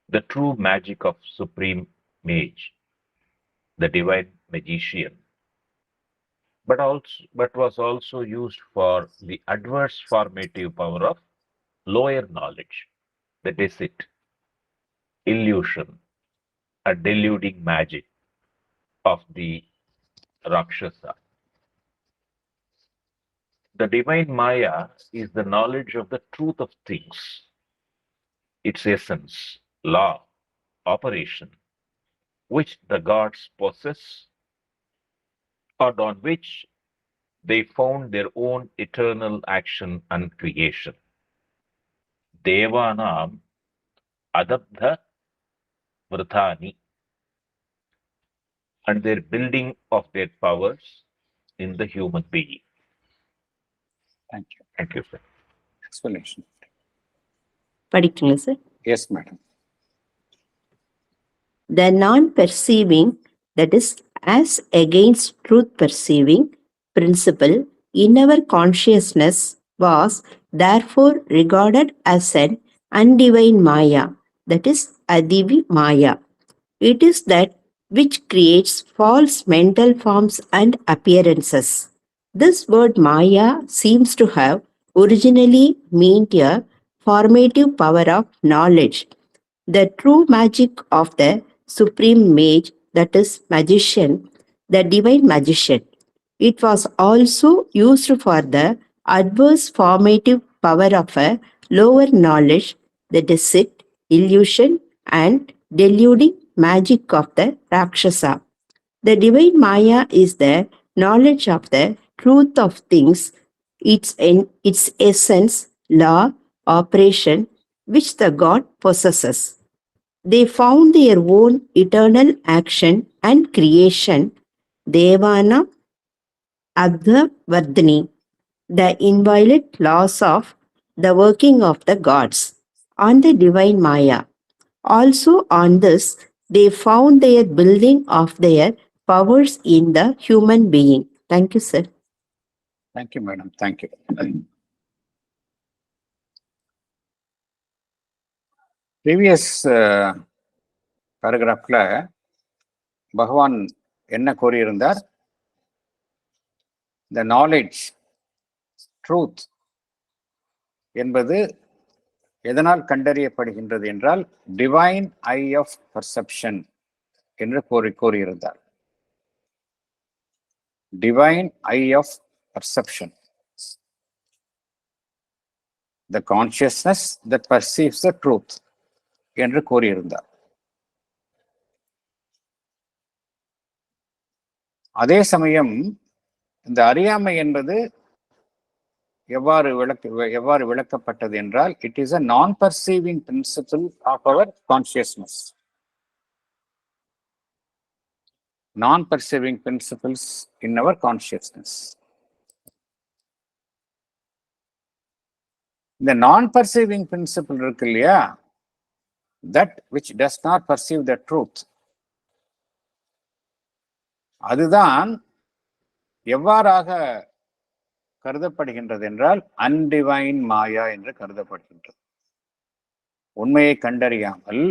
the true magic of supreme mage, the divine magician, but was also used for the adverse formative power of lower knowledge, the deceit, illusion, a deluding magic of the Rakshasa. The divine Maya is the knowledge of the truth of things, its essence, law, operation, which the gods possess, or on which they found their own eternal action and creation. Devanam adabdha vrthani, and their building of their powers in the human being. Thank you. Thank you, sir. Explanation. படிக்கீங்களா sir? Yes, madam. The non-perceiving, that is, as against truth-perceiving principle in our consciousness was therefore regarded as an undivine Maya, that is, Adivi Maya. It is that which creates false mental forms and appearances. This word Maya seems to have originally meant a formative power of knowledge, the true magic of the supreme mage, that is, magician, the divine magician. It was also used for the adverse formative power of a lower knowledge, the deceit, illusion, and deluding magic of the Rakshasa. The divine Maya is the knowledge of the truth of things, its essence, law, operation, which the God possesses. They found their own eternal action and creation, Devana Abhavardhani, the inviolate laws of the working of the gods, on the divine Maya. Also on this, they found their building of their powers in the human being. Thank you, sir. Thank you, madam. Thank you. Previous பேராகிராஃப்ல பகவான் என்ன கூறியிருந்தார்? இந்த knowledge, truth என்பது எதனால் கண்டறியப்படுகின்றது என்றால் divine eye of perception என்று கூறியிருந்தார். Divine eye of perception, the consciousness that perceives the truth என்று கூறியிருந்தார். அதே சமயம் இந்த அறியாமை என்பது எவ்வாறு விளக்கப்பட்டது என்றால் it is a non-perceiving principle of our consciousness. Non-perceiving principles in our consciousness. இந்த non-perceiving principle இருக்கு இல்லையா, that which does not perceive the truth, அதுதான் எவ்வாறாக கருதப்படுகின்றது என்றால் அன்டிவைன் மாயா என்று கருதப்படுகின்றது. உண்மையை கண்டறியாமல்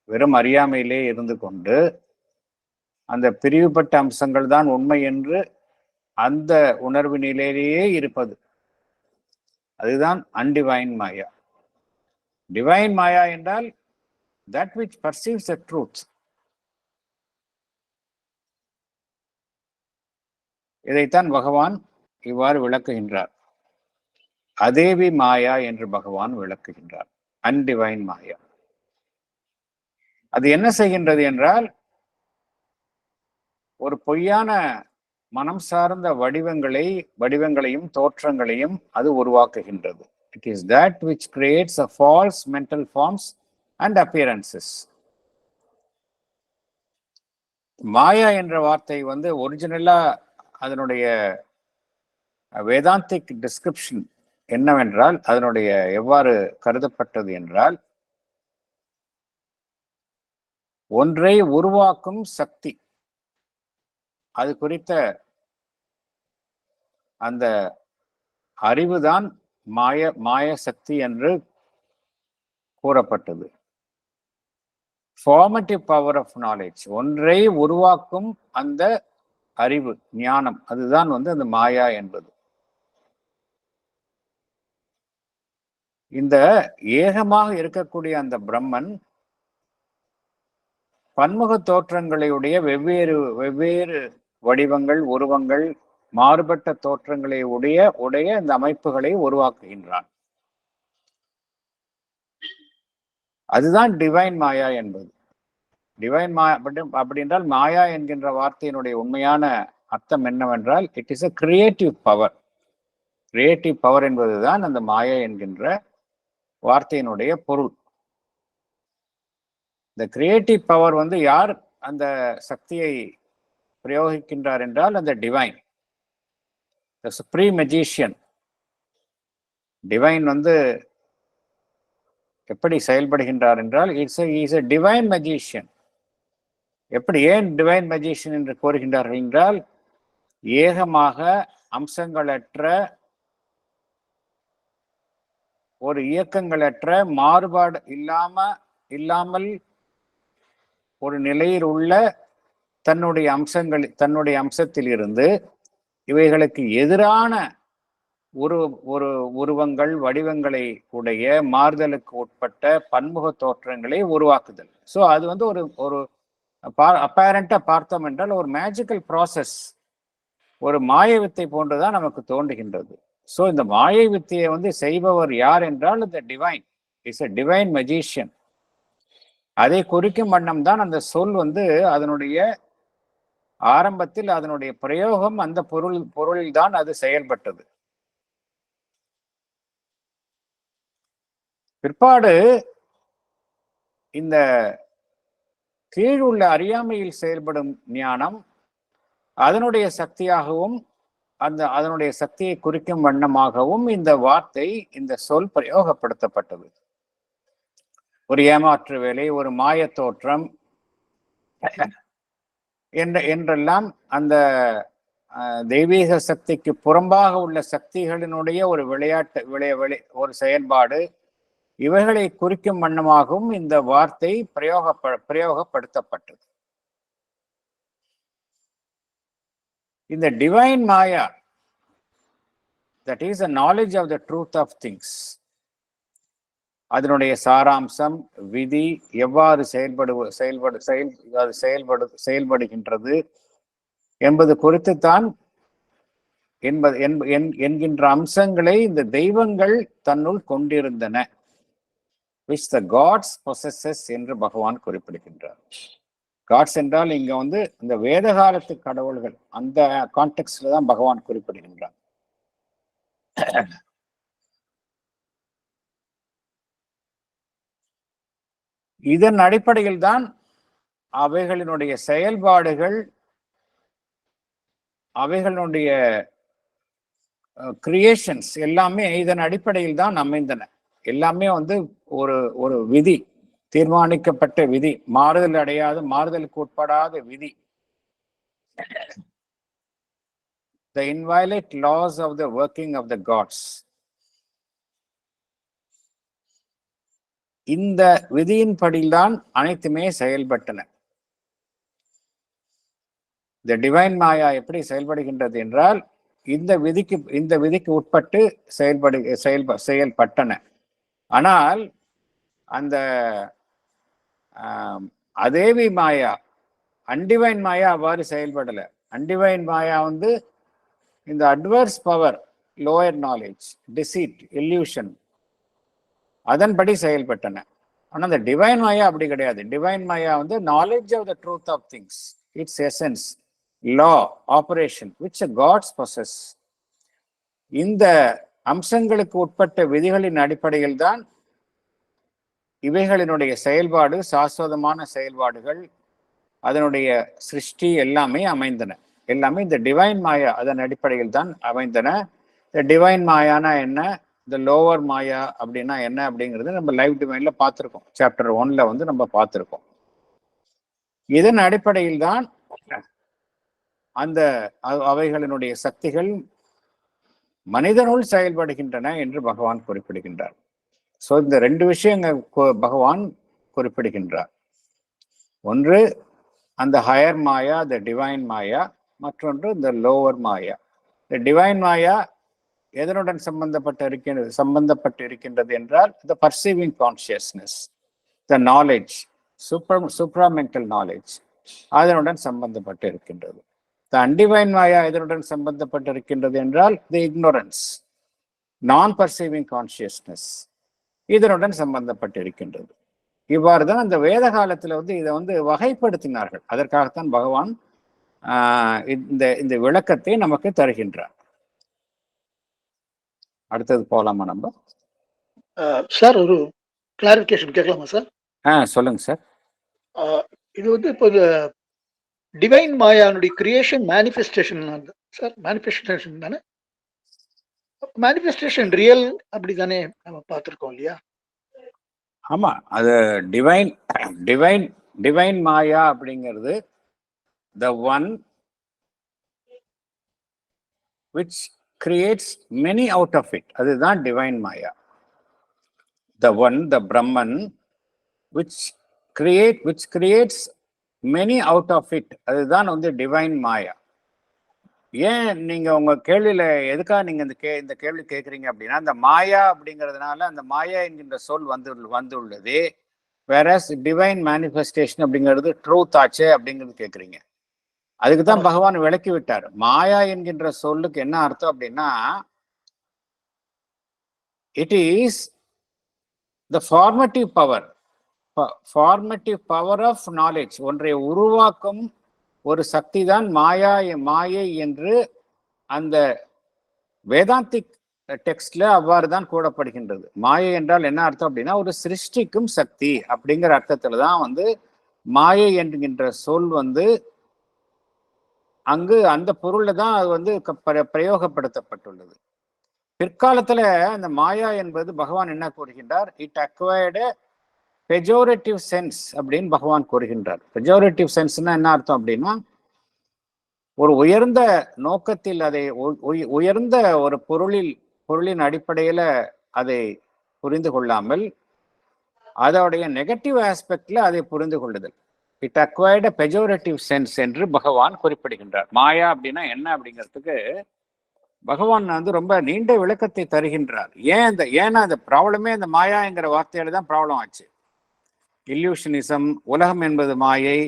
வெறும் அறியாமையிலே இருந்து கொண்டு அந்த பிரிவுபட்ட அம்சங்கள் தான் உண்மை என்று அந்த உணர்வு நிலையிலேயே இருப்பது, அதுதான் அன்டிவைன் மாயா. டிவைன் மாயா என்றால் that which perceives the truth. இதைத்தான் பகவான் இவ்வாறு விளக்குகின்றார். அதேவி மாயா என்று பகவான் விளக்குகின்றார். அன்டிவைன் மாயா அது என்ன செய்கின்றது என்றால், ஒரு பொய்யான மனம் சார்ந்த வடிவங்களையும் தோற்றங்களையும் அது உருவாக்குகின்றது. It is that which creates a false mental forms and appearances. மாயா என்ற வார்த்தை ஒரிஜினலா அதனுடைய வேதாந்திக் டிஸ்கிரிப்ஷன் என்னவென்றால், அதனுடைய எவ்வாறு கருதப்பட்டது என்றால், ஒன்றை உருவாக்கும் சக்தி, அது குறித்த அந்த அறிவுதான் மாய சக்தி என்று கூறப்பட்டது. ஃபார்மேட்டிவ் பவர் ஆஃப் நாலேஜ், ஒன்றை உருவாக்கும் அந்த அறிவு, ஞானம், அதுதான் அந்த மாயா என்பது. இந்த ஏகமாக இருக்கக்கூடிய அந்த பிரம்மன் பன்முக தோற்றங்களையுடைய வெவ்வேறு வடிவங்கள், உருவங்கள், மாறுபட்ட தோற்றங்களை உடைய இந்த அமைப்புகளை உருவாக்குகின்றான். அதுதான் டிவைன் மாயா என்பது. டிவைன் மாயா அப்படி என்றால், மாயா என்கின்ற வார்த்தையினுடைய உண்மையான அர்த்தம் என்னவென்றால், it is a creative power. Creative power என்பதுதான் அந்த மாயா என்கின்ற வார்த்தையினுடைய பொருள். இந்த கிரியேட்டிவ் பவர் யார் அந்த சக்தியை பிரயோகிக்கின்றார் என்றால், அந்த divine, the supreme magician. Divine எப்படி செயல்படுகின்றார் என்றால், இஸ் எ டிவைன் மெஜிஷியன். எப்படி, ஏன் டிவைன் மெஜிஷியன் என்று கூறுகின்றார்கள் என்றால், ஏகமாக அம்சங்களற்ற, ஒரு இயக்கங்களற்ற, மாறுபாடு இல்லாமல் ஒரு நிலையில் உள்ள தன்னுடைய அம்சத்தில் இருந்து இவைகளுக்கு எதிரான உருவங்கள், வடிவங்களை உடைய, மாறுதலுக்கு உட்பட்ட பன்முக தோற்றங்களை உருவாக்குதல். ஸோ அது ஒரு அப்பேரண்டா பார்த்தோம் என்றால், ஒரு மேஜிக்கல் ப்ராசஸ், ஒரு மாய வித்தை போன்றுதான் நமக்கு தோன்றுகின்றது. ஸோ இந்த மாயை வித்தையை செய்பவர் யார் என்றால், இந்த divine is a divine magician. அதை குறிக்கும் வண்ணம் தான் அந்த சொல் அதனுடைய ஆரம்பத்தில் அதனுடைய பிரயோகம் அந்த பொருளில் தான் அது செயல்பட்டது. பிற்பாடு இந்த கீழுள்ள அறியாமையில் செயல்படும் ஞானம் அதனுடைய சக்தியாகவும், அதனுடைய சக்தியை குறிக்கும் வண்ணமாகவும் இந்த வார்த்தை, இந்த சொல் பிரயோகப்படுத்தப்பட்டது. ஒரு ஏமாற்று வேலை, ஒரு மாய தோற்றம் என்றெல்லாம் அந்த தெய்வீக சக்திக்கு புறம்பாக உள்ள சக்திகளினுடைய ஒரு ஒரு செயல்பாடு, இவைகளை குறிக்கும் வண்ணமாகவும் இந்த வார்த்தை பிரயோகப்படுத்தப்பட்டது. இந்த divine Maya, that is the knowledge of the truth of things, அதனுடைய சாராம்சம், விதி எவ்வாறு செயல்படுகின்றது என்பது குறித்துத்தான் என்கின்ற அம்சங்களை இந்த தெய்வங்கள் தன்னுள் கொண்டிருந்தன, which the gods possesses என்று பகவான் குறிப்பிடுகின்றார். காட்ஸ் என்றால் இங்க இந்த வேத காலத்து கடவுள்கள், அந்த கான்டெக்ட்ல தான் பகவான் குறிப்பிடுகின்றார். இதன் அடிப்படையில் தான் அவைகளினுடைய செயல்பாடுகள், அவைகளுடைய கிரியேஷன்ஸ் எல்லாமே இதன் அடிப்படையில் தான் அமைந்தன. எல்லாமே ஒரு விதி, தீர்மானிக்கப்பட்ட விதி, மாறுதல் அடையாத, மாறுதலுக்கு உட்படாத விதி. The inviolate laws of the working of the gods. இந்த விதியின்படிதான் அனைத்துமே செயல்பட்டன. இந்த டிவைன் மாயா எப்படி செயல்படுகின்றது என்றால் இந்த விதிக்கு உட்பட்டு செயல்பட்டன. ஆனால் அந்த அதேவி மாயா, அன்டிவைன் மாயா அவ்வாறு செயல்படல. அன்டிவைன் மாயா வந்து இந்த adverse power, lower knowledge, deceit, illusion அதன்படி செயல்பட்டன. ஆனா இந்த டிவைன் மாயா அப்படி கிடையாது. டிவைன் மாயா வந்து knowledge of the truth of things, its essence, law, operation which gods possess. இந்த அம்சங்களுக்கு உட்பட்ட விதிகளின் அடிப்படையில் தான் இவைகளினுடைய செயல்பாடு, சாஸ்வதமான செயல்பாடுகள், அதனுடைய சிருஷ்டி எல்லாமே அமைந்தன. எல்லாமே இந்த டிவைன் மாயா அதன் அடிப்படையில் தான் அமைந்தன. இந்த டிவைன் மாயானா என்ன, இந்த லோவர் மாயா அப்படின்னா என்ன அப்படிங்கிறது நம்ம லைவ் டிவைன்ல பார்த்துருக்கோம். சாப்டர் 1ல வந்து நம்ம பார்த்துருக்கோம். இதன் அடிப்படையில் தான் அந்த அவைகளினுடைய சக்திகள் மனிதனுள் செயல்படுகின்றன என்று பகவான் குறிப்பிடுகின்றார். ஸோ இந்த ரெண்டு விஷயங்கள் பகவான் குறிப்பிடுகின்றார். ஒன்று அந்த ஹையர் மாயா, த டிவைன் மாயா, மற்றொன்று இந்த லோவர் மாயா. இந்த டிவைன் மாயா எதனுடன் சம்பந்தப்பட்டு இருக்கின்றது என்றால் the perceiving consciousness, the knowledge, supramental knowledge அதனுடன் சம்பந்தப்பட்டு இருக்கின்றது. த அன்டிவைன் மாயா எதனுடன் சம்பந்தப்பட்டு இருக்கின்றது என்றால் தி இக்னோரன்ஸ், நான் பர்சீவிங் கான்சியஸ்னஸ் இதனுடன் சம்பந்தப்பட்டு இருக்கின்றது. இவ்வாறு தான் அந்த வேத காலத்துல வந்து இதை வந்து வகைப்படுத்தினார்கள். அதற்காகத்தான் பகவான் இந்த விளக்கத்தை நமக்கு தருகின்றார். அடுத்தது போலாமா நம்ம? சார் ஒரு கிளாரிபிகேஷன் கேட்கலாமா சார்? சொல்லுங்க சார். இது வந்து இப்போ டிவைன் மாயானுடைய கிரியேஷன் மேனிஃபெஸ்டேஷன் சார், மேனிஃபெஸ்டேஷன் தானே? மேனிஃபெஸ்டேஷன் ரியல் அப்படிதானே நம்ம பார்த்துருக்கோம் இல்லையா? ஆமா, அது டிவைன் மாயா அப்படிங்கிறது the one which creates many out of it. அதுதான் divine Maya. the one, the Brahman which creates many out of it. அதுதான் வந்து டிவைன் மாயா. ஏன் நீங்க உங்க கேள்வியில எதுக்காக நீங்க இந்த கேள்வி கேட்குறீங்க அப்படின்னா, அந்த மாயா அப்படிங்கிறதுனால அந்த மாயா என்கின்ற சொல் வந்துள்ளது. வேறஸ் டிவைன் மேனிஃபெஸ்டேஷன் அப்படிங்கிறது ட்ரூத் ஆச்சு அப்படிங்கிறது கேட்குறீங்க. அதுக்கு தான் பகவான் விளக்கி விட்டார். மாயா என்கின்ற சொல்லுக்கு என்ன அர்த்தம் அப்படின்னா, it is the formative power of knowledge. ஒன்றை உருவாக்கும் ஒரு சக்தி தான் மாயை என்று அந்த வேதாந்திக் டெக்ஸ்ட்ல அவ்வாறு தான் கூறப்படுகின்றது. மாயை என்றால் என்ன அர்த்தம் அப்படின்னா, ஒரு சிருஷ்டிக்கும் சக்தி அப்படிங்கிற அர்த்தத்துல தான் வந்து மாயை என்கின்ற சொல் வந்து அங்கு அந்த பொருள்ல தான் அது வந்து பிரயோகப்படுத்தப்பட்டுள்ளது. பிற்காலத்துல அந்த மாயா என்பது பகவான் என்ன கூறுகின்றார், இட் அக்வயர்டு பெஜோரேட்டிவ் சென்ஸ் அப்படின்னு பகவான் கூறுகின்றார். பெஜோரேட்டிவ் சென்ஸ்னா என்ன அர்த்தம் அப்படின்னா, ஒரு உயர்ந்த நோக்கத்தில் அதை உயர்ந்த ஒரு பொருளின் அடிப்படையில அதை புரிந்து கொள்ளாமல் அதோடைய நெகட்டிவ் ஆஸ்பெக்ட்ல அதை புரிந்து கொள்ளுதல். இட் அக்வயர்டு பெஜோரேட்டிவ் சென்ஸ் என்று பகவான் குறிப்பிடுகின்றார். மாயா அப்படின்னா என்ன அப்படிங்கிறதுக்கு பகவான் வந்து ரொம்ப நீண்ட விளக்கத்தை தருகின்றார். ஏன்னா அந்த ப்ராப்ளமே அந்த மாயாங்கிற வார்த்தையில தான் ப்ராப்ளம் ஆச்சு. இல்யூஷனிசம், உலகம் என்பது மாயை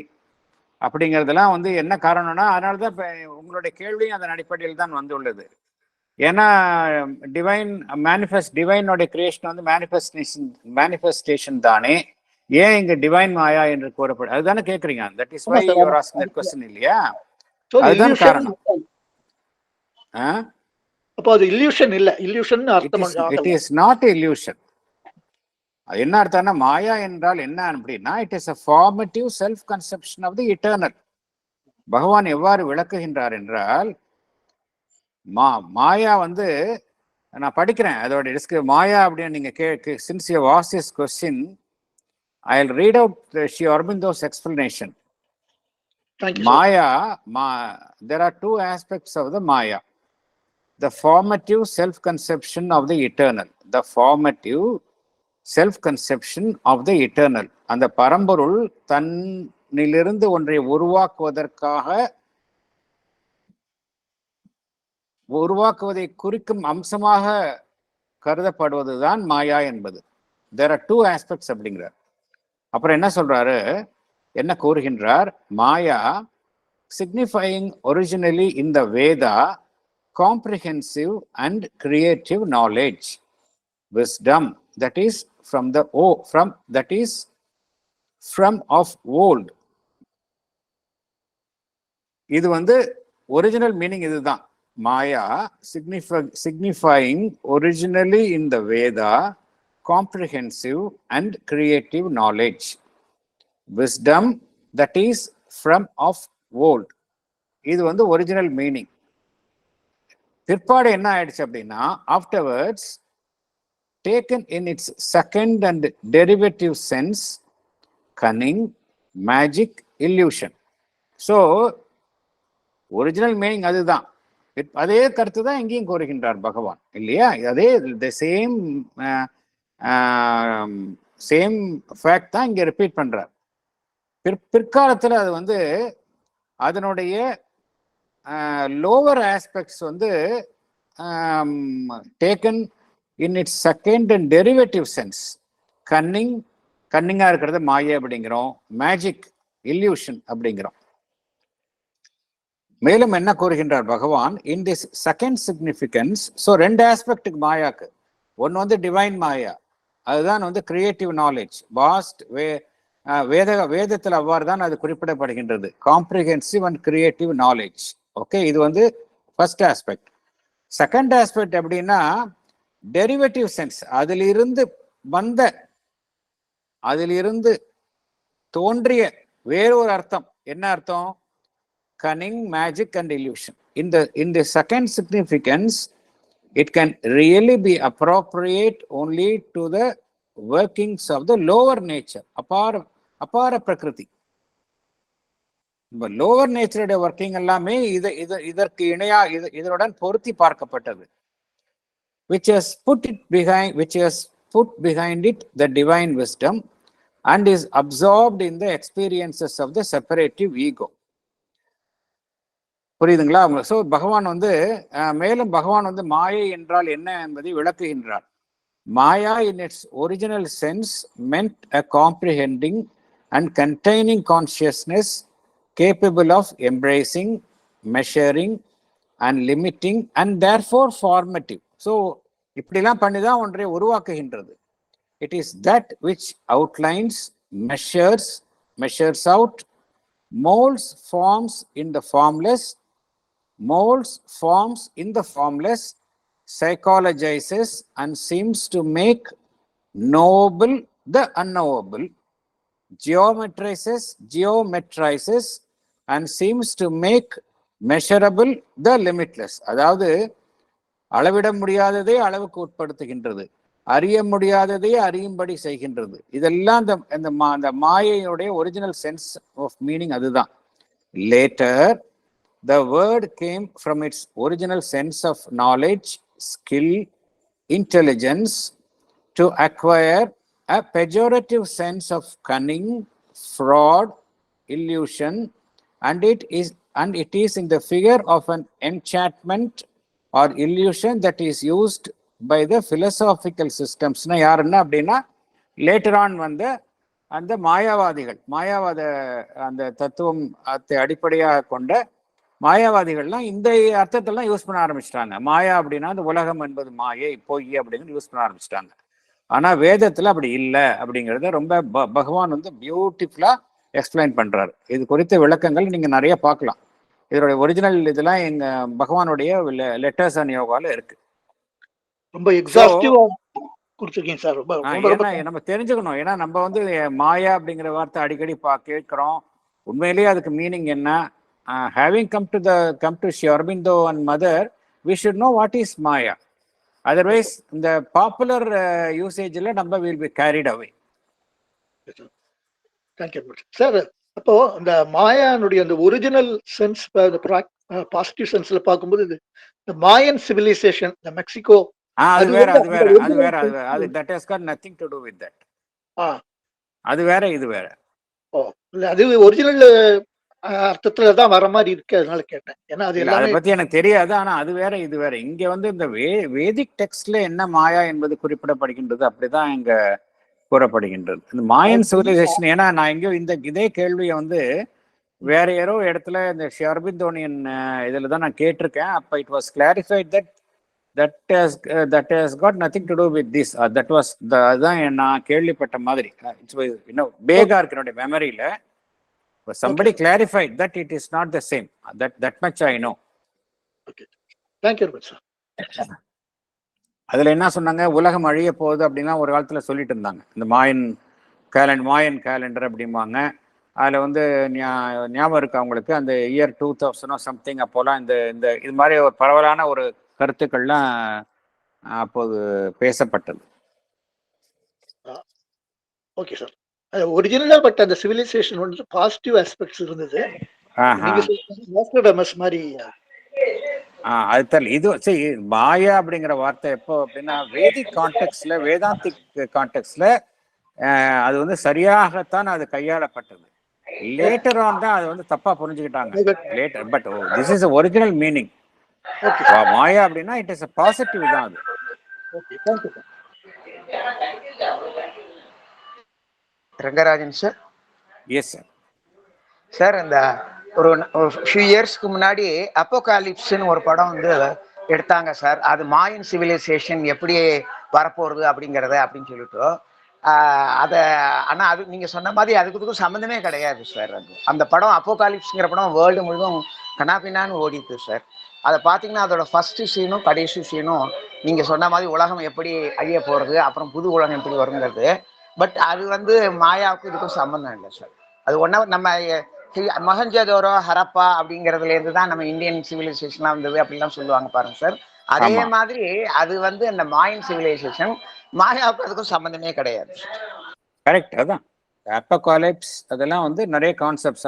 அப்படிங்கிறதுலாம் வந்து என்ன காரணம்னா, அதனாலதான் இப்ப உங்களுடைய கேள்வியும் அதன் அடிப்படையில் தான் வந்துள்ளது. ஏன்னா டிவைனோட கிரியேஷன் வந்து மேனிஃபெஸ்டேஷன் தானே, ஏன் இங்க டிவைன் மாயா என்று கூறப்படும் அதுதானே கேக்குறீங்க. That is why you are asking that question இல்லையா? அதுதான் காரணம். அப்போ அது இல்யூஷன் இல்ல, இல்யூஷன் அர்த்தம். It is not illusion. அது என்ன அர்த்தம்னா, மாயா என்றால் என்ன அப்படின்னா, it is a formative self conception of the eternal. பகவான் எவ்வாறு விளக்குகின்றார் என்றால், மாயா வந்து நான் படிக்கிறேன் அதோட மாயா அப்படின்னு நீங்க since you have asked this question, I'll read out Sri Aurobindo's explanation. Thank you, Maya, there are two aspects of the Maya. The formative self-conception of the eternal. The formative self conception of the eternal. அந்த பரம்பொருள் தன்னிலிருந்து ஒன்றை உருவாக்குவதை குறிக்கும் அம்சமாக கருதப்படுவதுதான் மாயா என்பது. There are 2 aspects அப்படிங்கிறார். அப்புறம் என்ன சொல்றாரு, என்ன கூறுகின்றார், மாயா signifying originally in the Veda comprehensive and creative knowledge, wisdom that is from of old. இது ஒரிஜினல் மீனிங் இதுதான். மாயா signifying originally in the Veda comprehensive and creative knowledge, wisdom that is from of old. இது original meaning. பிற்பாடு என்ன ஆயிடுச்சு அப்படின்னா, afterwards taken in its second and derivative sense, cunning, magic, illusion. So original meaning அதுதான். அதே கருத்து தான் இங்கேயும் கூறுகின்றார் பகவான், இல்லையா? அதே சேம் ஃபேக்ட் தான் இங்கே ரிப்பீட் பண்றார். பிற்காலத்தில் அது அதனுடைய lower aspects taken in its second and derivative sense. கன்னிங்காக இருக்கிறது மாயை அப்படிங்கிறோம், மேஜிக், இல்யூஷன் அப்படிங்கிறோம். மேலும் என்ன கூறுகின்றார் பகவான், in this second significance. So 2 ஆஸ்பெக்டுக்கு மாயாக்கு. ஒன்று டிவைன் மாயா, அதுதான் கிரியேட்டிவ் நாலேஜ், வாஸ்ட் வேதத்தில் அவ்வாறு தான் அது குறிப்பிடப்படுகின்றது, comprehensive and creative knowledge. Okay, இது ஃபர்ஸ்ட் ஆஸ்பெக்ட். செகண்ட் ஆஸ்பெக்ட் எப்படின்னா, டெரிவேட்டிவ் சென்ஸ், அதிலிருந்து தோன்றிய வேறொரு அர்த்தம். என்ன அர்த்தம்? cunning, magic and illusion. In the second significance, it can really be appropriate only to the workings of the lower nature, apara prakriti. Lower நேச்சருடைய working எல்லாமே இதற்கு இணையா இதனுடன் பொருத்தி பார்க்கப்பட்டது. which has put behind it the divine wisdom and is absorbed in the experiences of the separative ego. புரியுதுங்களா? So Bhagavan மேலும் பகவான் மாயை என்றால் என்ன என்பதை விளக்குகின்றார். Maya in its original sense meant a comprehending and containing consciousness capable of embracing, measuring and limiting and therefore formative. So இப்படிலாம் பண்ணிதான் ஒன்றை உருவாக்குகின்றது. It is that which outlines, measures out, molds forms in the formless, psychologizes and seems to make knowable the unknowable, geometrizes and seems to make measurable the limitless. அதாவது அளவிட முடியாததை அளவுக்கு உட்படுத்துகின்றது, அறிய முடியாததை அறியும்படி செய்கின்றது. இதெல்லாம் அந்த மாயையுடைய ஒரிஜினல் சென்ஸ் ஆஃப் மீனிங் அதுதான். Later the word came from its original sense of knowledge, skill, intelligence to acquire a pejorative sense of cunning, fraud, illusion, and it is in the figure of an enchantment or illusion that is used by the philosophical systems. யாருன்னா அப்படின்னா later on அந்த மாயாவாத அந்த தத்துவம் அடிப்படையாக கொண்ட மாயாவாதிகள்லாம் இந்த அர்த்தத்தெல்லாம் use பண்ண ஆரம்பிச்சிட்டாங்க. மாயா அப்படின்னா அந்த உலகம் என்பது மாயை, பொய் அப்படின்னு யூஸ் பண்ண ஆரம்பிச்சிட்டாங்க. ஆனா வேதத்துல அப்படி இல்லை அப்படிங்கிறத ரொம்ப பகவான் பியூட்டிஃபுல்லா எக்ஸ்பிளைன் பண்றாரு. இது குறித்த விளக்கங்கள் நீங்க நிறைய பார்க்கலாம். இதோட ஒரிஜினல் இதெல்லாம் எங்க பகவானுடைய லெட்டர்ஸ் அண்ட் யோகால இருக்கு. ரொம்ப எக்ஸாஸ்டிவா கொடுத்துருக்கீங்க சார். ஏன்னா நம்ம தெரிஞ்சுக்கணும். ஏன்னா நம்ம மாயா அப்படிங்கிற வார்த்தை அடிக்கடி கேட்கிறோம். உண்மையிலேயே அதுக்கு மீனிங் என்ன? Having come to Sri Aurobindo and Mother, we should know what is Maya. Otherwise, the popular usage number will be carried away. Thank you, sir. அப்போ இந்த மாயானுடைய அந்த ஒரிஜினல் சென்ஸ், பாசிட்டிவ் சென்ஸ்ல பார்க்கும்போது இந்த மாயன் சிவிலைசேஷன், இந்த மெக்சிகோ அது அது வேற வந்து அது அந்த வேற அது original வேற அது principle. அது that has got nothing to do with that. ஆ, அது வேற இது வேற. ஓ இல்ல, அது ஒரிஜினல் அர்த்தத்துல தான் வர மாதிரி இருக்கு, அதனால கேட்டேன். ஏன்னா அது இல்ல அதை எல்லாமே பத்தி எனக்கு தெரியாது. ஆனா அது வேற இது வேற. இங்க வந்து இந்த வேதிக் டெக்ஸ்ட்ல என்ன மாயா என்பது குறிப்பிடப்படுகின்றது, அப்படிதான் இங்க கூறப்படுகின்றது. இந்த மாயன் சிவிலைசேஷன். ஏன்னா நான் எங்கேயோ இதே கேள்வியை வந்து வேற யாரோ இடத்துல இந்த ஷர்பிந்தோனியன் இதுல தான் நான் கேட்டிருக்கேன். அப்ப it was clarified that has got nothing to do with this. That was அதுதான் நான் கேள்விப்பட்ட மாதிரி. இன்னும் பேகா இருக்கு என்னுடைய மெமரியில. Somebody clarified that it is not the same. That much I know. Okay, thank you very much sir. அதுல என்ன சொன்னாங்க, உலகம் அழிய போகுது அப்படின்னா ஒரு காலத்துல சொல்லிட்டு இருந்தாங்க. இந்த மாயன் கேலண்டர் அப்படிம்பாங்க. அதுல வந்து ஞாபகம் இருக்கு அவங்களுக்கு, அந்த இயர் 2000 சம்திங் அப்போலாம் இந்த இந்த இது மாதிரி ஒரு பரவலான ஒரு கருத்துக்கள்லாம் அப்போது பேசப்பட்டது. Okay sir. ஒரிஜினலா பட் அந்த சிவிலைசேஷன் வந்து பாசிட்டிவ் ஆஸ்பெக்ட்ஸ் இருந்தது. நீங்க மாஸ்டர்டமஸ் மாதிரி. அது தெரியல. இது சரி, மாயா அப்படிங்கிற வார்த்தை எப்போ அப்படின்னா வேதிக் கான்டெக்ட்ல, வேதாந்திக் கான்டெக்ட்ல அது வந்து சரியாகத்தான் அது கையாளப்பட்டது. லேட்டர் ஆன் தான் அது வந்து தப்பா புரிஞ்சுக்கிட்டாங்க. Later but this is original meaning. Maya அப்படின்னா இட் இஸ் a பாசிட்டிவ் தான் அது. Okay, thank you sir. Rangarajan sir. Yes sir. Sir, இந்த ஒரு ஃபியூ இயர்ஸ்க்கு முன்னாடி அப்போகாலிப்ஸ்ன்னு ஒரு படம் வந்து எடுத்தாங்க சார். அது மாயன் சிவிலைசேஷன் எப்படி வரப்போறது அப்படிங்கிறத அப்படின்னு சொல்லிட்டு அதை. ஆனால் அது நீங்கள் சொன்ன மாதிரி அதுக்கு சம்மந்தமே கிடையாது சார். அந்த படம் அப்போகாலிப்ஸ்ங்கிற படம் வேர்ல்டு முழுவதும் கனாபின்னான்னு ஓடிட்டு சார். அதை பார்த்தீங்கன்னா அதோட ஃபர்ஸ்ட் சீனும் கடைசி சீனும் நீங்கள் சொன்ன மாதிரி உலகம் எப்படி அழிய போகிறது, அப்புறம் புது உலகம் எப்படி வருங்கிறது. பட் அது வந்து மாயாவுக்கும் இதுக்கும் சம்மந்தம் இல்லை சார். அது ஒன்றா நம்ம மொஹஞ்சதோரோ ஹரப்பா அப்படிங்கிறதுலேருந்து தான் நம்ம இந்தியன் சிவிலைசேஷன்லாம் வந்தது அப்படிலாம் சொல்லுவாங்க பாருங்க சார். அதே மாதிரி அது வந்து அந்த மாயன் சிவிலைசேஷன் மாயாவுக்கும் அதுக்கும் சம்மந்தமே கிடையாது. கரெக்ட். அதான் அப்போகாலிப்ஸ் அதெல்லாம் வந்து நிறைய concepts.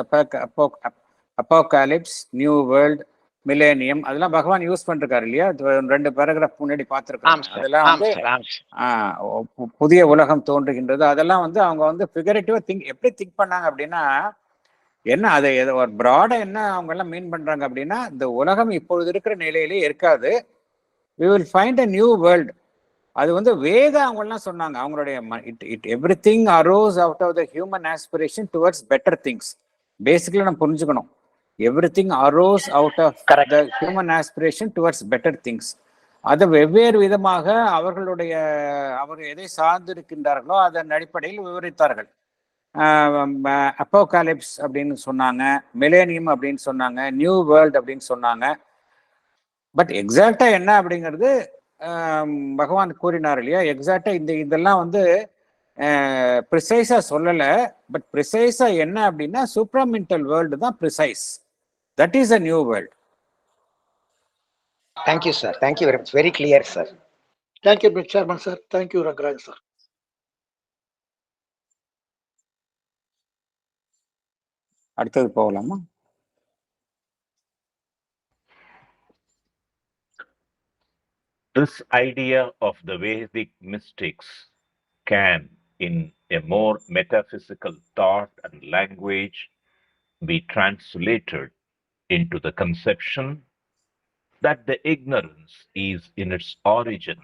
Apocalypse, new world, millennium, அதெல்லாம் பகவான் யூஸ் பண்ணிருக்காரு இல்லையா? 2 பேராகிராஃப் முன்னாடி பார்த்துருக்காங்க. அதெல்லாம் வந்து புதிய உலகம் தோன்றுகின்றது. அதெல்லாம் வந்து அவங்க வந்து ஃபிகரேட்டிவா எப்படி திங்க் பண்ணாங்க அப்படின்னா, என்ன அதை ஒரு ப்ராடா என்ன அவங்க எல்லாம் மீன் பண்றாங்க அப்படின்னா, இந்த உலகம் இப்பொழுது இருக்கிற நிலையிலே இருக்காது, we will find a new world. அது வந்து வேத அவங்க எல்லாம் சொன்னாங்க. அவங்களுடைய everything arose out of the human aspiration towards better things. Basically நம்ம புரிஞ்சுக்கணும், everything arose out of the human aspiration towards better things. அதை வெவ்வேறு விதமாக அவர்கள் எதை சார்ந்திருக்கின்றார்களோ அதன் அடிப்படையில் விவரித்தார்கள். அப்போகாலிப்ஸ் அப்படின்னு சொன்னாங்க, மிலேனியம் அப்படின்னு சொன்னாங்க, நியூ வேர்ல்ட் அப்படின்னு சொன்னாங்க. பட் எக்ஸாக்டா என்ன அப்படிங்கிறது பகவான் கூறினார் இல்லையா? எக்ஸாக்டா இதெல்லாம் வந்து ப்ரிசைஸா சொல்லல. பட் ப்ரிசைஸா என்ன அப்படின்னா சூப்ராமெண்டல் வேர்ல்டு தான் precise. That is a new world. Thank you sir. Thank you very much. Very clear sir. Thank you chairman sir. Thank you Rangaraj sir. அடுத்தது போகலாமா? This idea of the Vedic mystics can, in a more metaphysical thought and language, be translated into the conception that the ignorance is in its origin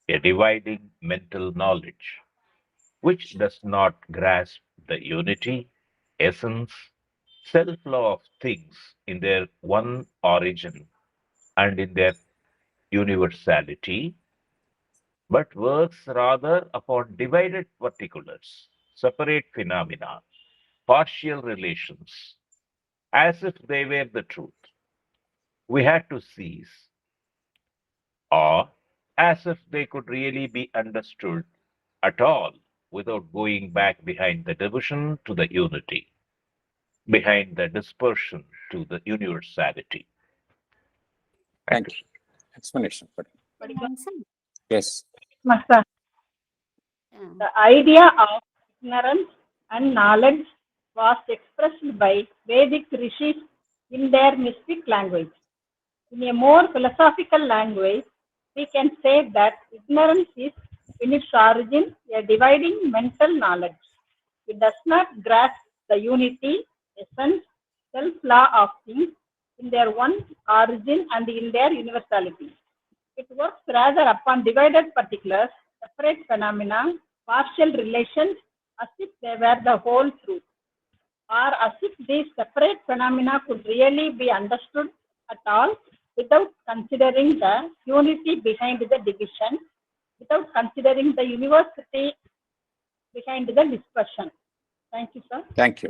a dividing mental knowledge, which does not grasp the unity, essence, self-law of things in their one origin and in their universality, but works rather upon divided particulars, separate phenomena, partial relations, as if they were the truth. We had to cease, or as if they could really be understood at all without going back behind the division to the unity, behind the dispersion to the universality. Thank you. Explanation. Yes. Master, the idea of ignorance and knowledge was expressed by Vedic rishis in their mystic language. In a more philosophical language, we can say that ignorance is in its origin a dividing mental knowledge. It does not grasp the unity, essence, self-law of things in their one origin and in their universality. It works rather upon divided particulars, separate phenomena, partial relations, as if they were the whole truth, or as if these separate phenomena could really be understood at all without considering the unity behind the division, without considering the university behind the dispersion. Thank you, sir. Thank you.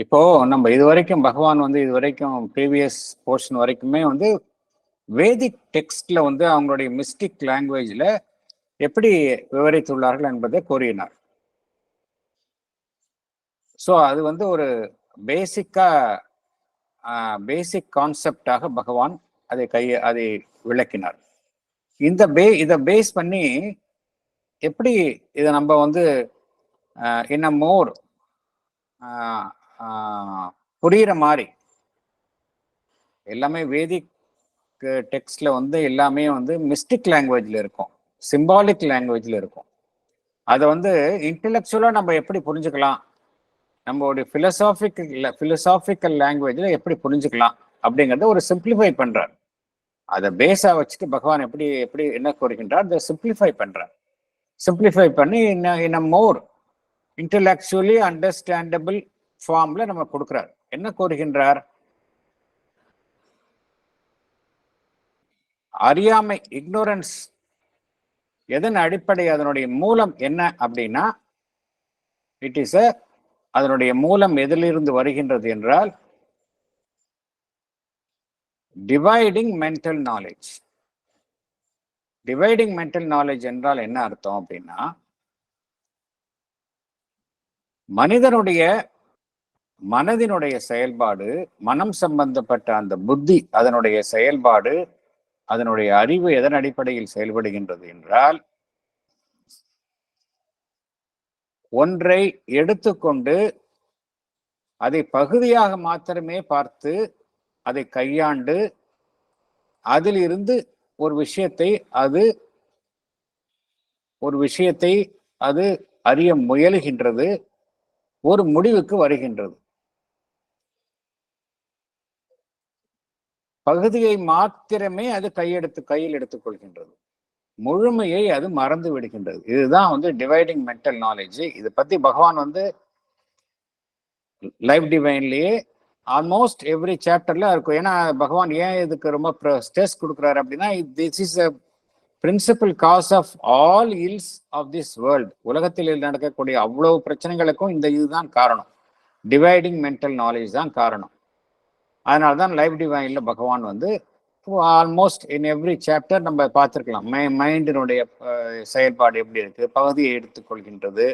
இப்போ நம்ம இது வரைக்கும் பகவான் வந்து இது வரைக்கும் previous portion வரைக்குமே வந்து வேதிக் டெக்ஸ்ட்ல வந்து அவங்களுடைய மிஸ்டிக் லாங்குவேஜ்ல எப்படி விவரித்துள்ளார்கள் என்பதை கூறினார். ஸோ அது வந்து ஒரு பேசிக் கான்செப்டாக பகவான் அதை விளக்கினார். இதை பேஸ் பண்ணி எப்படி இதை நம்ம வந்து இன்னும் மோர் புரியுற மாதிரி எல்லாமே வேதிக் டெக்ஸ்ட்ல வந்து எல்லாமே வந்து மிஸ்டிக் லாங்குவேஜ்ல இருக்கும், சிம்பாலிக் லாங்குவேஜ்ல இருக்கும். அதை வந்து இன்டெலெக்சுவலா நம்ம எப்படி புரிஞ்சுக்கலாம், நம்மளுடைய பிலசாபிக்கல் லாங்குவேஜ்ல எப்படி புரிஞ்சுக்கலாம் அப்படிங்கிறத ஒரு சிம்பிளிஃபை பண்றார். அதை பேஸா வச்சுட்டு பகவான் எப்படி எப்படி என்ன கூறுகின்றார், அதை சிம்பிளிஃபை பண்றார். சிம்பிளிஃபை பண்ணி இன் மோர் இன்டெலெக்சுவலி அண்டர்ஸ்டாண்டபிள் ஃபார்ம்ல நம்ம கொடுக்கிறார். என்ன கூறுகின்றார், அறியாமை, இக்னோரன்ஸ் எதன் அடிப்படை, அதனுடைய மூலம் என்ன அப்படின்னா, இட் இஸ் அதனுடைய மூலம் எதிலிருந்து வருகின்றது என்றால் dividing mental knowledge. Dividing mental knowledge என்றால் என்ன அர்த்தம் அப்படின்னா, மனதினுடைய செயல்பாடு, மனம் சம்பந்தப்பட்ட அந்த புத்தி, அதனுடைய செயல்பாடு, அதனுடைய அறிவு எதன் அடிப்படையில் செயல்படுகின்றது என்றால், ஒன்றை எடுத்துக்கொண்டு அதை பகுதியாக மாத்திரமே பார்த்து அதை கையாண்டு அதிலிருந்து ஒரு விஷயத்தை அது அறிய முயலுகின்றது, ஒரு முடிவுக்கு வருகின்றது. பகுதியை மாத்திரமே அது கையில் எடுத்துக்கொள்கின்றது, முழுமையை அது மறந்து விடுகின்றது. இதுதான் வந்து டிவைடிங் மென்டல் நாலேஜ். இதை பத்தி பகவான் வந்து லைஃப் டிவைன்லயே ஆல்மோஸ்ட் எவ்ரி சாப்டர்ல இருக்கும். ஏன்னா பகவான் ஏன் இதுக்கு ரொம்ப ஸ்ட்ரெஸ் கொடுக்குறாரு அப்படின்னா, this is a principal cause of all ills of this world. உலகத்தில் நடக்கக்கூடிய அவ்வளவு பிரச்சனைகளுக்கும் இதுதான் காரணம், டிவைடிங் மென்டல் நாலேஜ் தான் காரணம். அதனால்தான் லைஃப் டிவைன்ல பகவான் வந்து ஆல்மோஸ்ட் இன் எவ்ரி சாப்டர் நம்ம பார்த்துருக்கலாம், மைண்டினுடைய செயல்பாடு எப்படி இருக்கு, பகுதியை எடுத்துக்கொள்கின்றது,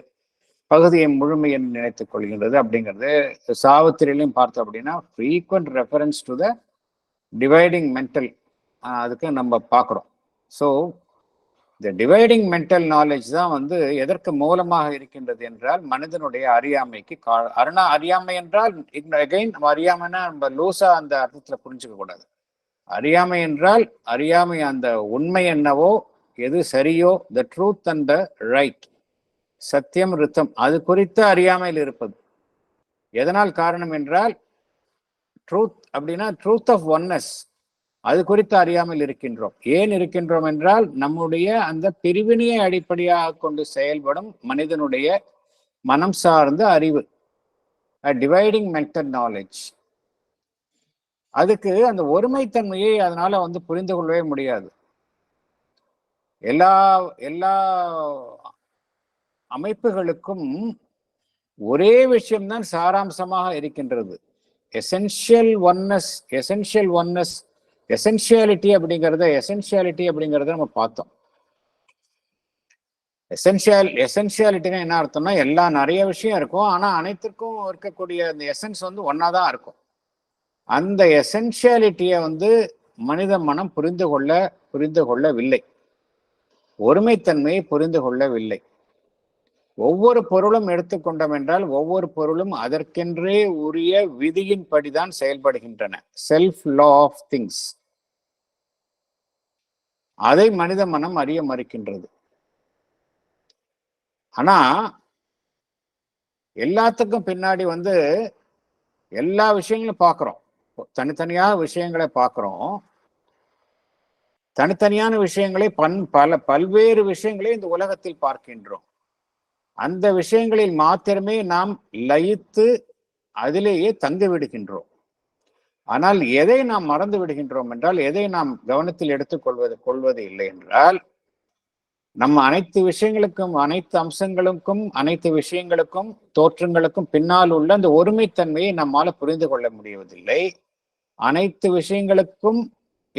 பகுதியை முழுமையை நினைத்துக் கொள்கின்றது அப்படிங்கிறது. சாவித்திரியிலையும் பார்த்தோம் அப்படின்னா frequent reference to the dividing mental, அதுக்கு நம்ம பார்க்குறோம். ஸோ இந்த டிவைடிங் மென்டல் நாலேஜ் தான் வந்து எதற்கு மூலமாக இருக்கின்றது என்றால் மனிதனுடைய அறியாமைக்கு. அறியாமை என்றால் அகைன் அறியாமைன்னா நம்ம லூசா அந்த அர்த்தத்துல புரிஞ்சுக்க கூடாது. அறியாமை என்றால் அறியாமை அந்த உண்மை என்னவோ, எது சரியோ, த ட்ரூத் அண்ட் த ரைட், சத்தியம் ரித்தம், அது குறித்த அறியாமையில் இருப்பது. எதனால் காரணம் என்றால் ட்ரூத் அப்படின்னா ட்ரூத் ஆஃப் ஒன்னஸ், அது குறித்து அறியாமல் இருக்கின்றோம். ஏன் இருக்கின்றோம் என்றால் நம்முடைய அந்த பிரிவினையை அடிப்படையாக கொண்டு செயல்படும் மனிதனுடைய மனம் சார்ந்த அறிவு, டிவைடிங் மென்டல் நாலேஜ். அதுக்கு அந்த ஒருமைத்தன்மையை அதனால வந்து புரிந்து கொள்ளவே முடியாது. எல்லா அமைப்புகளுக்கும் ஒரே விஷயம்தான் சாராம்சமாக இருக்கின்றது, எசென்ஷியல் ஒன்னஸ். எசென்ஷியாலிட்டி அப்படிங்கிறத நம்ம பார்த்தோம். எசென்ஷியாலிட்டினா என்ன அர்த்தம்னா, நிறைய விஷயம் இருக்கும், ஆனா அனைத்திற்கும் இருக்கக்கூடிய அந்த எசன்ஸ் வந்து ஒன்னாதான் இருக்கும். அந்த எசென்ஷியாலிட்டியை வந்து மனித மனம் புரிந்து கொள்ளவில்லை, ஒருமைத்தன்மையை புரிந்து கொள்ளவில்லை. ஒவ்வொரு பொருளும் எடுத்துக்கொண்டோம் என்றால் ஒவ்வொரு பொருளும் அதற்கென்றே உரிய விதியின் படிதான் செயல்படுகின்றன, செல்ஃப் லா ஆஃப் திங்ஸ். அதை மனித மனம் அறிய மறுக்கின்றது. ஆனா எல்லாத்துக்கும் பின்னாடி எல்லா விஷயங்களும் பார்க்கிறோம். தனித்தனியாக விஷயங்களை பார்க்கிறோம். தனித்தனியான விஷயங்களை பல்வேறு விஷயங்களை இந்த உலகத்தில் பார்க்கின்றோம். அந்த விஷயங்களில் மாத்திரமே நாம் லயித்து அதிலேயே தங்கி விடுகின்றோம். ஆனால் எதை நாம் மறந்து விடுகின்றோம் என்றால், எதை நாம் கவனத்தில் எடுத்துக் கொள்வது இல்லை என்றால், நம்ம அனைத்து விஷயங்களுக்கும், அனைத்து அம்சங்களுக்கும், அனைத்து விஷயங்களுக்கும், தோற்றங்களுக்கும் பின்னால் உள்ள அந்த ஒருமைத்தன்மையை நம்மால புரிந்து கொள்ள முடிவதில்லை. அனைத்து விஷயங்களுக்கும்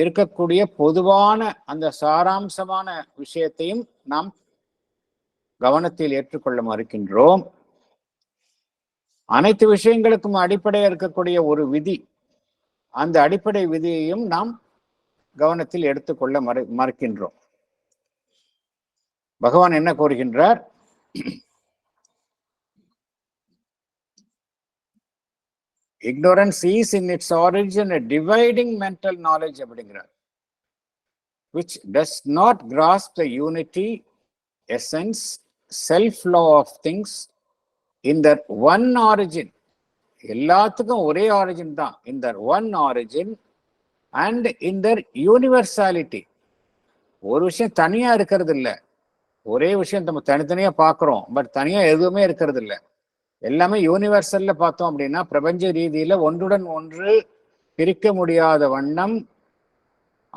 இருக்கக்கூடிய பொதுவான அந்த சாராம்சமான விஷயத்தையும் நாம் கவனத்தில் ஏற்றுக்கொள்ள மறுக்கின்றோம். அனைத்து விஷயங்களுக்கும் அடிப்படையாக இருக்கக்கூடிய ஒரு விதி, அந்த அடிப்படை விதியையும் நாம் கவனத்தில் எடுத்துக்கொள்ள மறுக்கின்றோம். பகவான் என்ன கூறுகின்றார்? Ignorance is in its origin a dividing mental knowledge அப்படிங்கிறார், which does not grasp the unity, essence, self-law of things in their one origin. எல்லாத்துக்கும் ஒரே ஆரிஜின் தான், in their one origin and in their universality. ஒரு விஷயம் தனியா இருக்கிறது இல்லை. ஒரே விஷயம் நம்ம தனித்தனியா பார்க்கிறோம், பட் தனியா எதுவுமே இருக்கிறது இல்லை. எல்லாமே யூனிவர்சல்ல பார்த்தோம் அப்படின்னா, பிரபஞ்ச ரீதியில ஒன்றுடன் ஒன்று பிரிக்க முடியாத வண்ணம்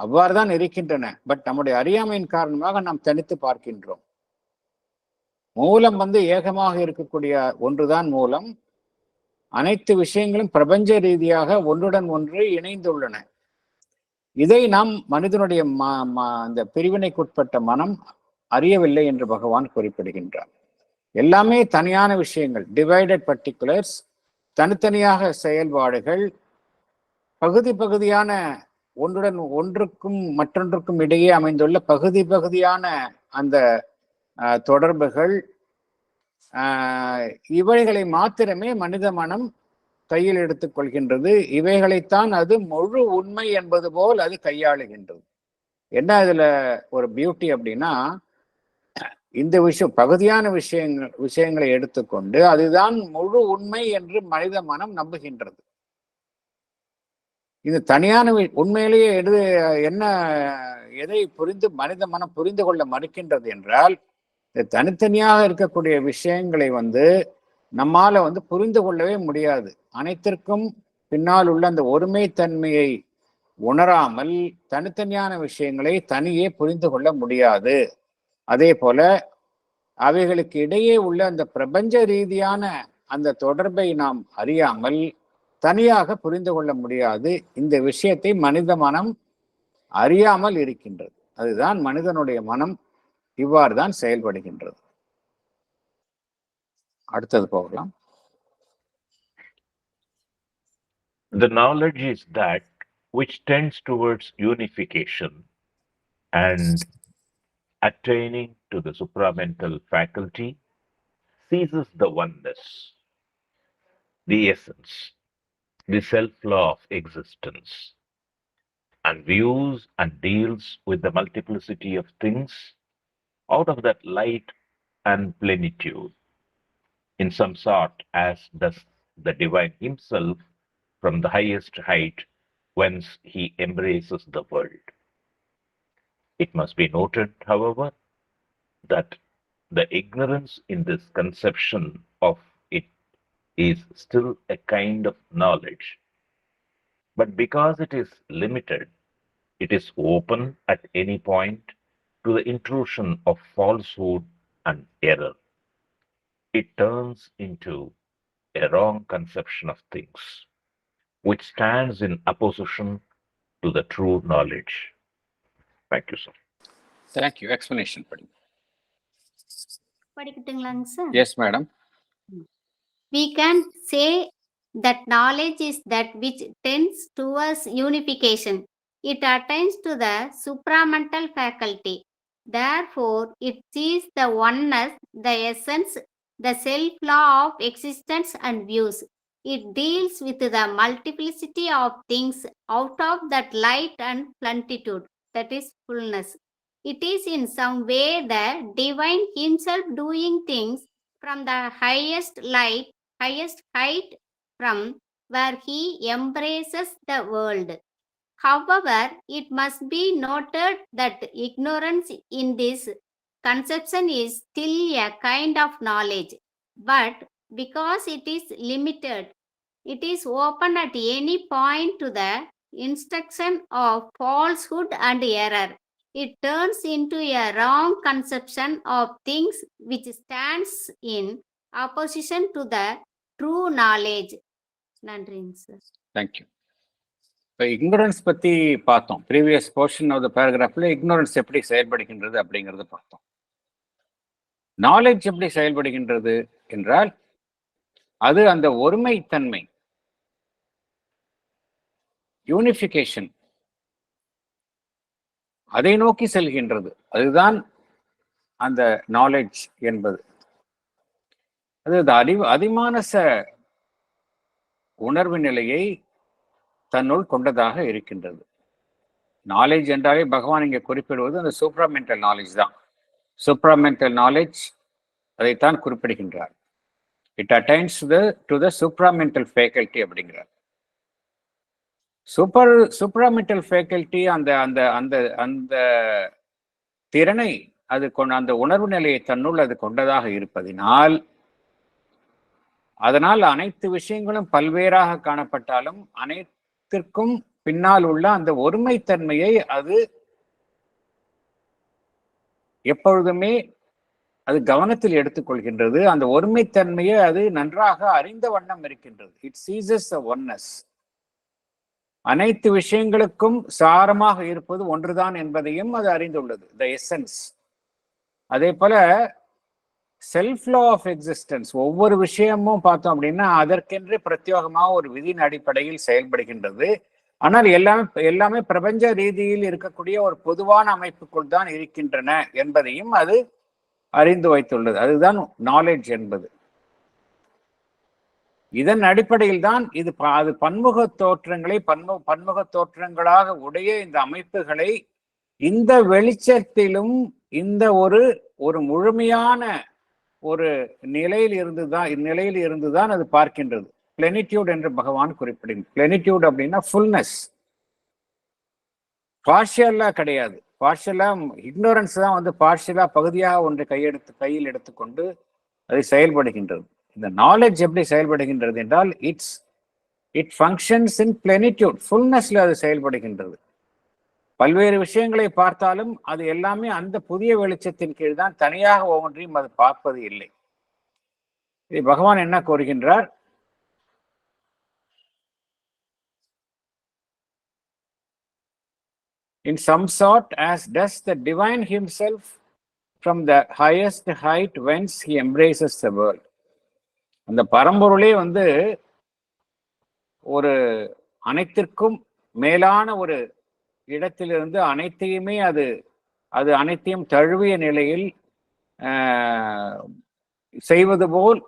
அவ்வாறுதான் இருக்கின்றன. பட் நம்முடைய அறியாமையின் காரணமாக நாம் தனித்து பார்க்கின்றோம். மூலம் ஏகமாக இருக்கக்கூடிய ஒன்றுதான் மூலம். அனைத்து விஷயங்களும் பிரபஞ்ச ரீதியாக ஒன்றுடன் ஒன்று இணைந்துள்ளன. இதை நாம் மனிதனுடைய அந்த பிரிவினைக்குட்பட்ட மனம் அறியவில்லை என்று பகவான் குறிப்பிடுகின்றார். எல்லாமே தனியான விஷயங்கள், டிவைடட் பர்டிகுலர்ஸ், தனித்தனியாக செயல்பாடுகள், பகுதி பகுதியான ஒன்றுக்கும் மற்றொன்றுக்கும் இடையே அமைந்துள்ள பகுதியான அந்த தொடர்புகள், இவைகளை மாத்திரமே மனித மனம் கையில் எடுத்துக் கொள்கின்றது. இவைகளைத்தான் அது முழு உண்மை என்பது போல் அது கையாளுகின்றது. என்ன இதுல ஒரு பியூட்டி அப்படின்னா, இந்த பகுதியான விஷயங்களை எடுத்துக்கொண்டு அதுதான் முழு உண்மை என்று மனித மனம் நம்புகின்றது. இந்த தனியான உண்மையிலேயே எதை மனித மனம் புரிந்து கொள்ள மறுக்கின்றது என்றால், தனித்தனியாக இருக்கக்கூடிய விஷயங்களை நம்மால புரிந்து கொள்ளவே முடியாது. அனைத்திற்கும் பின்னால் உள்ள அந்த ஒருமைத்தன்மையை உணராமல் தனித்தனியான விஷயங்களை தனியே புரிந்து கொள்ள முடியாது. அதே போல அவைகளுக்கு இடையே உள்ள அந்த பிரபஞ்ச ரீதியான அந்த தொடர்பை நாம் அறியாமல் தனியாக புரிந்து கொள்ள முடியாது. இந்த விஷயத்தை மனித மனம் அறியாமல் இருக்கின்றது. அதுதான் மனிதனுடைய மனம் இவ்வாறு தான் செயல்படுகின்றது. அடுத்தது போகலாம். The knowledge is that which tends towards unification and attaining to the supramental faculty seizes the oneness, the essence, the self-law of existence, and views and deals with the multiplicity of things out of that light and plenitude, in some sort as does the divine himself from the highest height whence he embraces the world. It must be noted, however, that the ignorance in this conception of it is still a kind of knowledge. But because it is limited, it is open at any point to the intrusion of falsehood and error. It turns into a wrong conception of things, which stands in opposition to the true knowledge. Thank you, sir. Thank you. Explanation. படிக்கட்டுங்களாங்க sir? Yes, madam. We can say that knowledge is that which tends towards unification. It attains to the supramental faculty. Therefore, it sees the oneness, the essence, the self-law of existence and views. It deals with the multiplicity of things out of that light and plenitude, that is fullness. It is in some way the divine himself doing things from the highest light, highest height from where he embraces the world. However, it must be noted that ignorance in this conception is still a kind of knowledge, but because it is limited, it is open at any point to the instruction of falsehood and error. It turns into a wrong conception of things which stands in opposition to the true knowledge. நன்றிங்க sir. Thank you. இப்போ ignorance பற்றி பார்த்தோம். Previous portion of the பேராகிராஃபில் ignorance எப்படி செயல்படுகின்றது அப்படிங்கிறத பார்த்தோம். Knowledge எப்படி செயல்படுகின்றது என்றால் அது அந்த ஒருமைத்தன்மை, யூனிஃபிகேஷன், அதை நோக்கி செல்கின்றது. அதுதான் அந்த நாலேஜ் என்பது. அது அதிமானச உணர்வு நிலையை தன்னுள் கொண்டதாக இருக்கின்றது. நாலேஜ் என்றாலே பகவான் இங்கே குறிப்பிடுவது அந்த சூப்ராமெண்டல் நாலேஜ் தான். சூப்ராமெண்டல் நாலேஜ் அதைத்தான் குறிப்பிடுகின்றார். It attains to the supramental faculty அப்படிங்கிறார். சூப்ராமெண்டல் ஃபேக்கல்டி அந்த அந்த அந்த அந்த திறனை அது அந்த உணர்வு நிலையை தன்னுள் அது கொண்டதாக இருப்பதினால் அதனால் அனைத்து விஷயங்களும் பல்வேறாக காணப்பட்டாலும் அனைத்திற்கும் பின்னால் உள்ள அந்த ஒருமைத்தன்மையை அது எப்பொழுதுமே அது கவனத்தில் எடுத்துக்கொள்கின்றது. அந்த ஒருமைத்தன்மையை அது நன்றாக அறிந்த வண்ணம் இருக்கின்றது. It Jesus the oneness. அனைத்து விஷயங்களுக்கும் சாரமாக இருப்பது ஒன்றுதான் என்பதையும் அது அறிந்துள்ளது, த எசன்ஸ். அதே போல செல்ஃப் லா ஆஃப் எக்ஸிஸ்டன்ஸ், ஒவ்வொரு விஷயமும் பார்த்தோம் அப்படின்னா அதற்கென்று பிரத்யேகமாக ஒரு விதியின் அடிப்படையில் செயல்படுகின்றது. ஆனால் எல்லாமே பிரபஞ்ச ரீதியில் இருக்கக்கூடிய ஒரு பொதுவான அமைப்புக்குள் தான் இருக்கின்றன என்பதையும் அது அறிந்து வைத்துள்ளது. அதுதான் நாலேஜ் என்பது. இதன் அடிப்படையில் தான் அது பன்முக தோற்றங்களை பன்முக தோற்றங்களாக உடைய இந்த அமைப்புகளை இந்த வெளிச்சத்திலும் இந்த ஒரு முழுமையான ஒரு நிலையில் இருந்துதான் அது பார்க்கின்றது. பிளெனிட்யூட் என்று பகவான் குறிப்பிடும். பிளெனிட்யூட் அப்படின்னா ஃபுல்னஸ், பார்ஷியலா கிடையாது. பார்ஷியலா இக்னோரன்ஸ் தான் பார்ஷியலா பகுதியாக ஒன்றை கையில் எடுத்துக்கொண்டு அது செயல்படுகின்றது. இந்த நாலேஜ் எப்படி செயல்படுகின்றது என்றால் இட் ஃபங்க்ஷன்ஸ் இன் பிளெனிட்யூட், ஃபுல்னஸ்ல அது செயல்படுகின்றது. பல்வேறு விஷயங்களை பார்த்தாலும் அது எல்லாமே அந்த புதிய வெளிச்சத்தின் கீழ் தான், தனியாக ஒவ்வொன்றையும் அது பார்ப்பது இல்லை. இது பகவான் என்ன கூறுகின்றார்? In some sort, as does the divine himself from the highest height whence he embraces the world. அந்த பரம்பொருளே ஒரு அனைத்திற்கும் மேலான ஒரு இடத்திலிருந்து அனைத்தையுமே அது அனைத்தையும் தழுவிய நிலையில் செய்வது போல்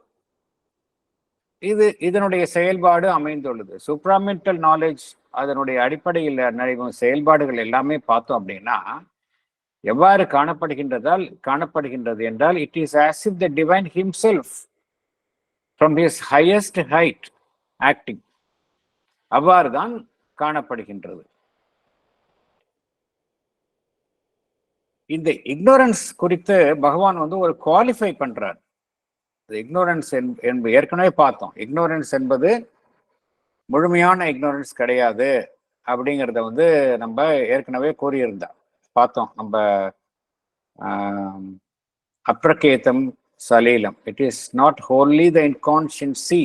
இதனுடைய செயல்பாடு அமைந்துள்ளது. சூப்ராமெண்டல் நாலேஜ் அதனுடைய அடிப்படையில் நடைபெறும் செயல்பாடுகள் எல்லாமே பார்த்தோம் அப்படின்னா எவ்வாறு காணப்படுகின்றது என்றால் it is as if the divine himself from his highest height acting, அவ்வாறு தான் காணப்படுகின்றது. இந்த இக்னோரன்ஸ் குறித்து பகவான் ஒரு குவாலிஃபை பண்றார். இக்னோரன்ஸ் என்பது ஏற்கனவே பார்த்தோம். இக்னோரன்ஸ் என்பது முழுமையான இக்னோரன்ஸ் கிடையாது அப்படிங்கிறத நம்ம ஏற்கனவே பார்த்தோம். நம்ம அப்ரகேதம் சலீலம், it is not only the inconscience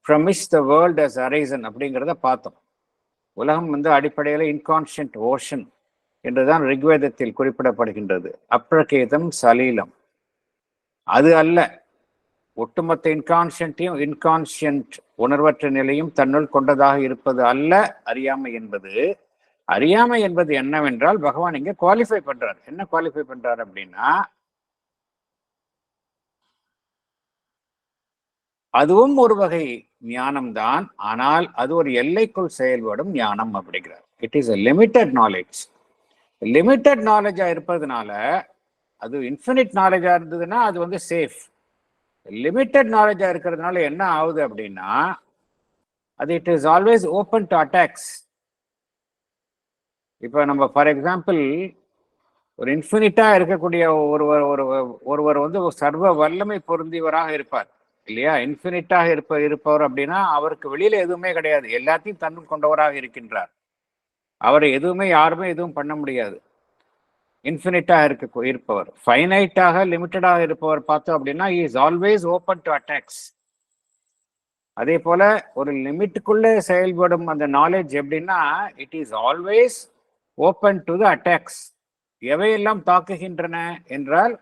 from which the world has arisen அப்படிங்கிறத பார்த்தோம். உலகம் அடிப்படையில் இன்கான்ஷியன்ட் ஓஷன் என்றுதான் ரிக்வேதத்தில் குறிப்பிடப்படுகின்றது. அப்ரகேதம் சலீலம் அது அல்ல. ஒட்டுமொத்த இன்கான்ஷியன்ட் உணர்வற்ற நிலையும் தன்னுள் கொண்டதாக இருப்பது அல்ல அறியாமை என்பது. அறியாமை என்பது என்னவென்றால் பகவான் இங்க குவாலிஃபை பண்றார். என்ன குவாலிஃபை பண்றார் அப்படின்னா அதுவும் ஒரு வகை ஞானம்தான், ஆனால் அது ஒரு எல்லைக்குள் செயல்படும் ஞானம் அப்படிங்கிறார். It is a limited knowledge. Limited நாலேஜா இருப்பதுனால, அது இன்ஃபினிட் நாலேஜா இருந்ததுன்னா அது வந்து சேஃப். லிமிட்டட் நாலேஜா இருக்கிறதுனால என்ன ஆகுது அப்படின்னா, அது it is always open to attacks. இப்போ நம்ம ஃபார் எக்ஸாம்பிள் ஒரு இன்ஃபினிட்டா இருக்கக்கூடிய ஒருவர் வந்து சர்வ வல்லமை பொருந்தியவராக இருப்பார் இல்லையா? இன்ஃபினிட்டாக இருப்பவர் அப்படின்னா அவருக்கு வெளியில எதுவுமே கிடையாது, எல்லாத்தையும் தன்னுள் கொண்டவராக இருக்கின்றார். அவரை எதுவுமே யாருமே எதுவும் பண்ண முடியாது. இன்ஃபினிட்டாக இருப்பவர். ஃபைனைட்டாக லிமிட்டடாக இருப்பவர் பார்த்தோம் அப்படின்னா is always open to attacks. அதே போல ஒரு லிமிட்டுக்குள்ளே செயல்படும் அந்த நாலேஜ் எப்படின்னா it is always open to the attacks. எவையெல்லாம் தாக்குகின்றன என்றால்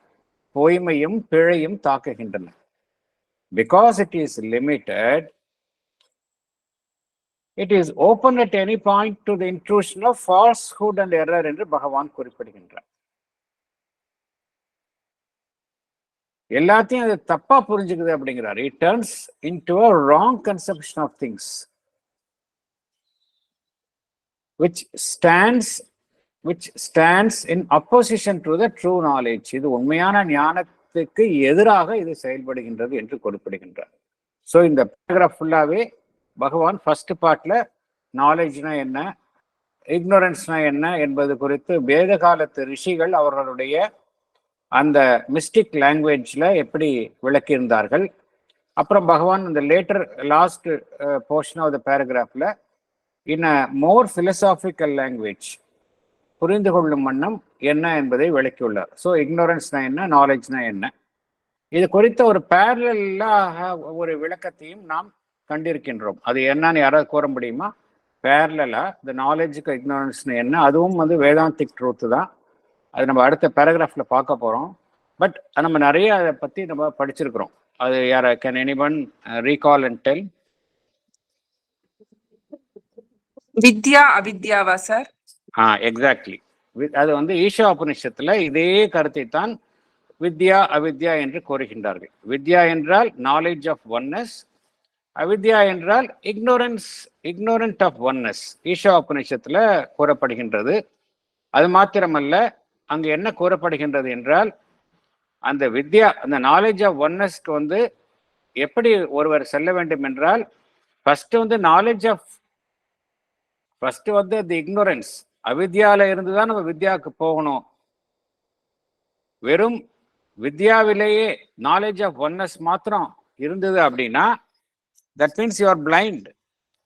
பொய்மையும் பிழையும் தாக்குகின்றன. Because it is limited, it is open at any point to the intrusion of falsehood and error என்று பகவான் குறிப்பிடுகின்றார். எல்லாத்தையும் அது தப்பா புரிஞ்சுக்குது அப்படிங்கிறார். It turns into a wrong conception of things which stands in opposition to the true knowledge. இது உண்மையான ஞானத்துக்கு எதிராக இது செயல்படுகின்றது என்று குறிப்பிடுகின்றார். ஸோ இந்த பேராகிராஃப் ஃபுல்லாவே பகவான் ஃபர்ஸ்ட் பார்ட்ல நாலேஜ்னா என்ன, இக்னோரன்ஸ்னா என்ன என்பது குறித்து வேத காலத்து ரிஷிகள் அவர்களுடைய அந்த மிஸ்டிக் லாங்குவேஜ்ல எப்படி விளக்கியிருந்தார்கள். அப்புறம் பகவான் இந்த லாஸ்ட் போர்ஷன் ஆஃப் த பேராகிராஃப்ல in a more philosophical language புரிந்து கொள்ளும் வண்ணம் என்ன என்பதை விளக்கியுள்ளார். ஸோ இக்னோரன்ஸ்னா என்ன, நாலேஜ்னா என்ன, இது குறித்த ஒரு பேரலாக ஒரு விளக்கத்தையும் நாம் கண்டிருக்கின்றோம். அது என்னன்னு யாராவது கூற முடியுமா? பேரலா இந்த நாலேஜுக்கு இக்னோரன்ஸ்னு என்ன, அதுவும் வந்து வேதாந்திக் ட்ரூத் தான். அது நம்ம அடுத்த பேராகிராஃப்ல பார்க்க போறோம். பட் நம்ம நிறைய அதை பத்தி நம்ம படிச்சிருக்கிறோம். அது யார can anyone recall and tell? வித்யா அவித்யாவா சார்? எக்ஸாக்ட்லி. அது வந்து ஈஷா உபனிஷத்துல இதே கருத்தை தான் வித்யா அவித்யா என்று கூறுகின்றார்கள். வித்யா என்றால் நாலேஜ் ஆஃப் ஒன்னஸ், அவித்யா என்றால் ignorant ஆஃப் ஒன்னஸ். ஈஷா உபனிஷத்துல கூறப்படுகின்றது. அது மாத்திரமல்ல, அங்கு என்ன கூறப்படுகின்றது என்றால் அந்த வித்யா, அந்த நாலேஜ் ஆஃப் ஒன்னஸ்க்கு வந்து எப்படி ஒருவர் செல்ல வேண்டும் என்றால் ஃபர்ஸ்ட் வந்து அந்த இக்னோரன்ஸ், அவித்யால இருந்துதான் நம்ம வித்யாவுக்கு போகணும். வெறும் வித்யாவிலேயே நாலேஜ் ஆஃப் ஒன்னஸ் மாத்திரம் இருந்தது அப்படின்னா that means you are blind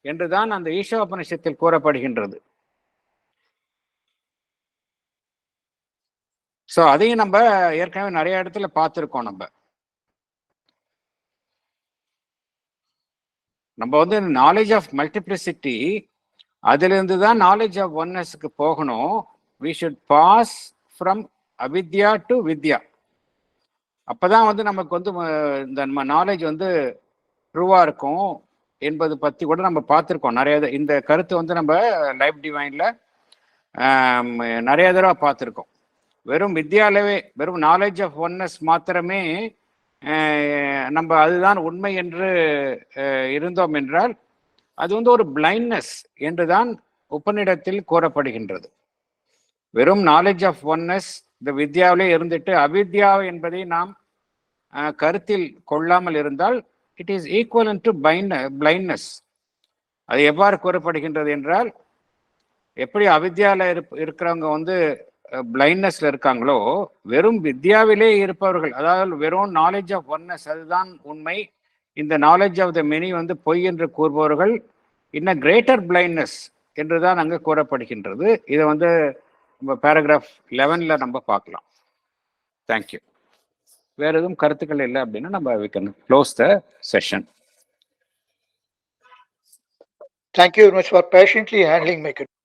என்றுதான் அந்த ஈஷோபனிஷத்தில் கூறப்படுகின்றது. ஸோ அதையும் நம்ம ஏற்கனவே நிறைய இடத்துல பார்த்துருக்கோம். நம்ம வந்து நாலேஜ் ஆஃப் மல்டிப்ளிசிட்டி அதிலிருந்து தான் நாலேஜ் ஆஃப் ஒன்னஸ்க்கு போகணும். வி ஷுட் பாஸ் ஃப்ரம் அவித்யா டு வித்யா. அப்பதான் வந்து நமக்கு வந்து இந்த நம்ம நாலேஜ் வந்து ட்ரூவா இருக்கும் என்பது பத்தி கூட நம்ம பார்த்துருக்கோம் நிறைய. இந்த கருத்து வந்து நம்ம லைஃப் டிவைன்ல நிறைய தடவை பார்த்துருக்கோம். வெறும் வித்யாலவே வெறும் நாலேஜ் ஆஃப் ஒன்னஸ் மாத்திரமே நம்ம அதுதான் உண்மை என்று இருந்தோம் என்றால் அது வந்து ஒரு பிளைண்ட்னஸ் என்றுதான் உபநிடத்தில் கூறப்படுகின்றது. வெறும் நாலேஜ் ஆஃப் ஒன்னஸ் இந்த வித்யாவிலே இருந்துட்டு அவித்யா என்பதை நாம் கருத்தில் கொள்ளாமல் இருந்தால் it is equivalent to blindness. அது எவ்வாறு கூறப்படுகின்றது என்றால், எப்படி அவித்யால இருக்கிறவங்க வந்து பிளைண்ட்னஸ்ல இருக்காங்களோ, வெறும் வித்யாவிலே இருப்பவர்கள், அதாவது வெறும் நாலேஜ் ஆஃப் ஒன்னஸ் அதுதான் உண்மை, இந்த நாலேஜ் ஆஃப் த மெனி வந்து பொய் என்று கூறுபவர்கள் இன்னும் கிரேட்டர் பிளைண்ட்னஸ் என்றுதான் அங்கே கூறப்படுகின்றது. இதை வந்து நம்ம பேராகிராஃப் 11ல நம்ம பார்க்கலாம். தேங்க்யூ. வேற எதுவும் கருத்துக்கள் இல்லை அப்படின்னா நம்ம we can close the session. Thank you very much for patiently handling my question.